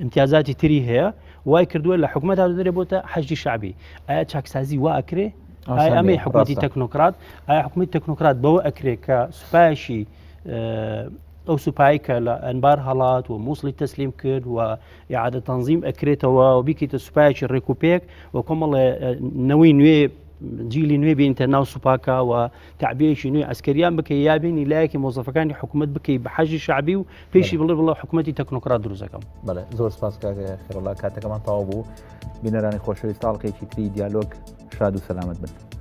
امتیازاتی تری هەیە وای کردووە لە حکوومەتدا دەرێ بۆتە حەجی شعبی ئایا چاکسازی وا ئەکرێ ئایا ئەمەی حکوومەتی تەکنۆکرات ئایا حکوومەتی تەکنۆکرات بەوە ئەکرێت کە سوپایشی ئەو سوپایی کە لە ئەنبار هەڵات و مووسڵی تەسلیم کرد و ئیعادە تەنزیم ئەکرێتەوە و بیکەیتە سوپایەکی ڕێکوپێک و کۆمەڵێ نەوەی نوێ جیلی نوێ بینتە ناو سوپاکە و تعبیەکی نوێی ئەسکەریان بکە یابینی لایەکی مۆزەفەکانی حکوومەت بکەی بە حەجی شعبی و پێشی بڵێ حکوومەتی تەکنۆکرات دروستەکەم بەڵێ زۆر سپاس خێرەڵا کاتەکەمان تەواو بوو بینەرانی خۆشەویست تاڵقێکی تری دیالۆگ شاد و سەلامت بن.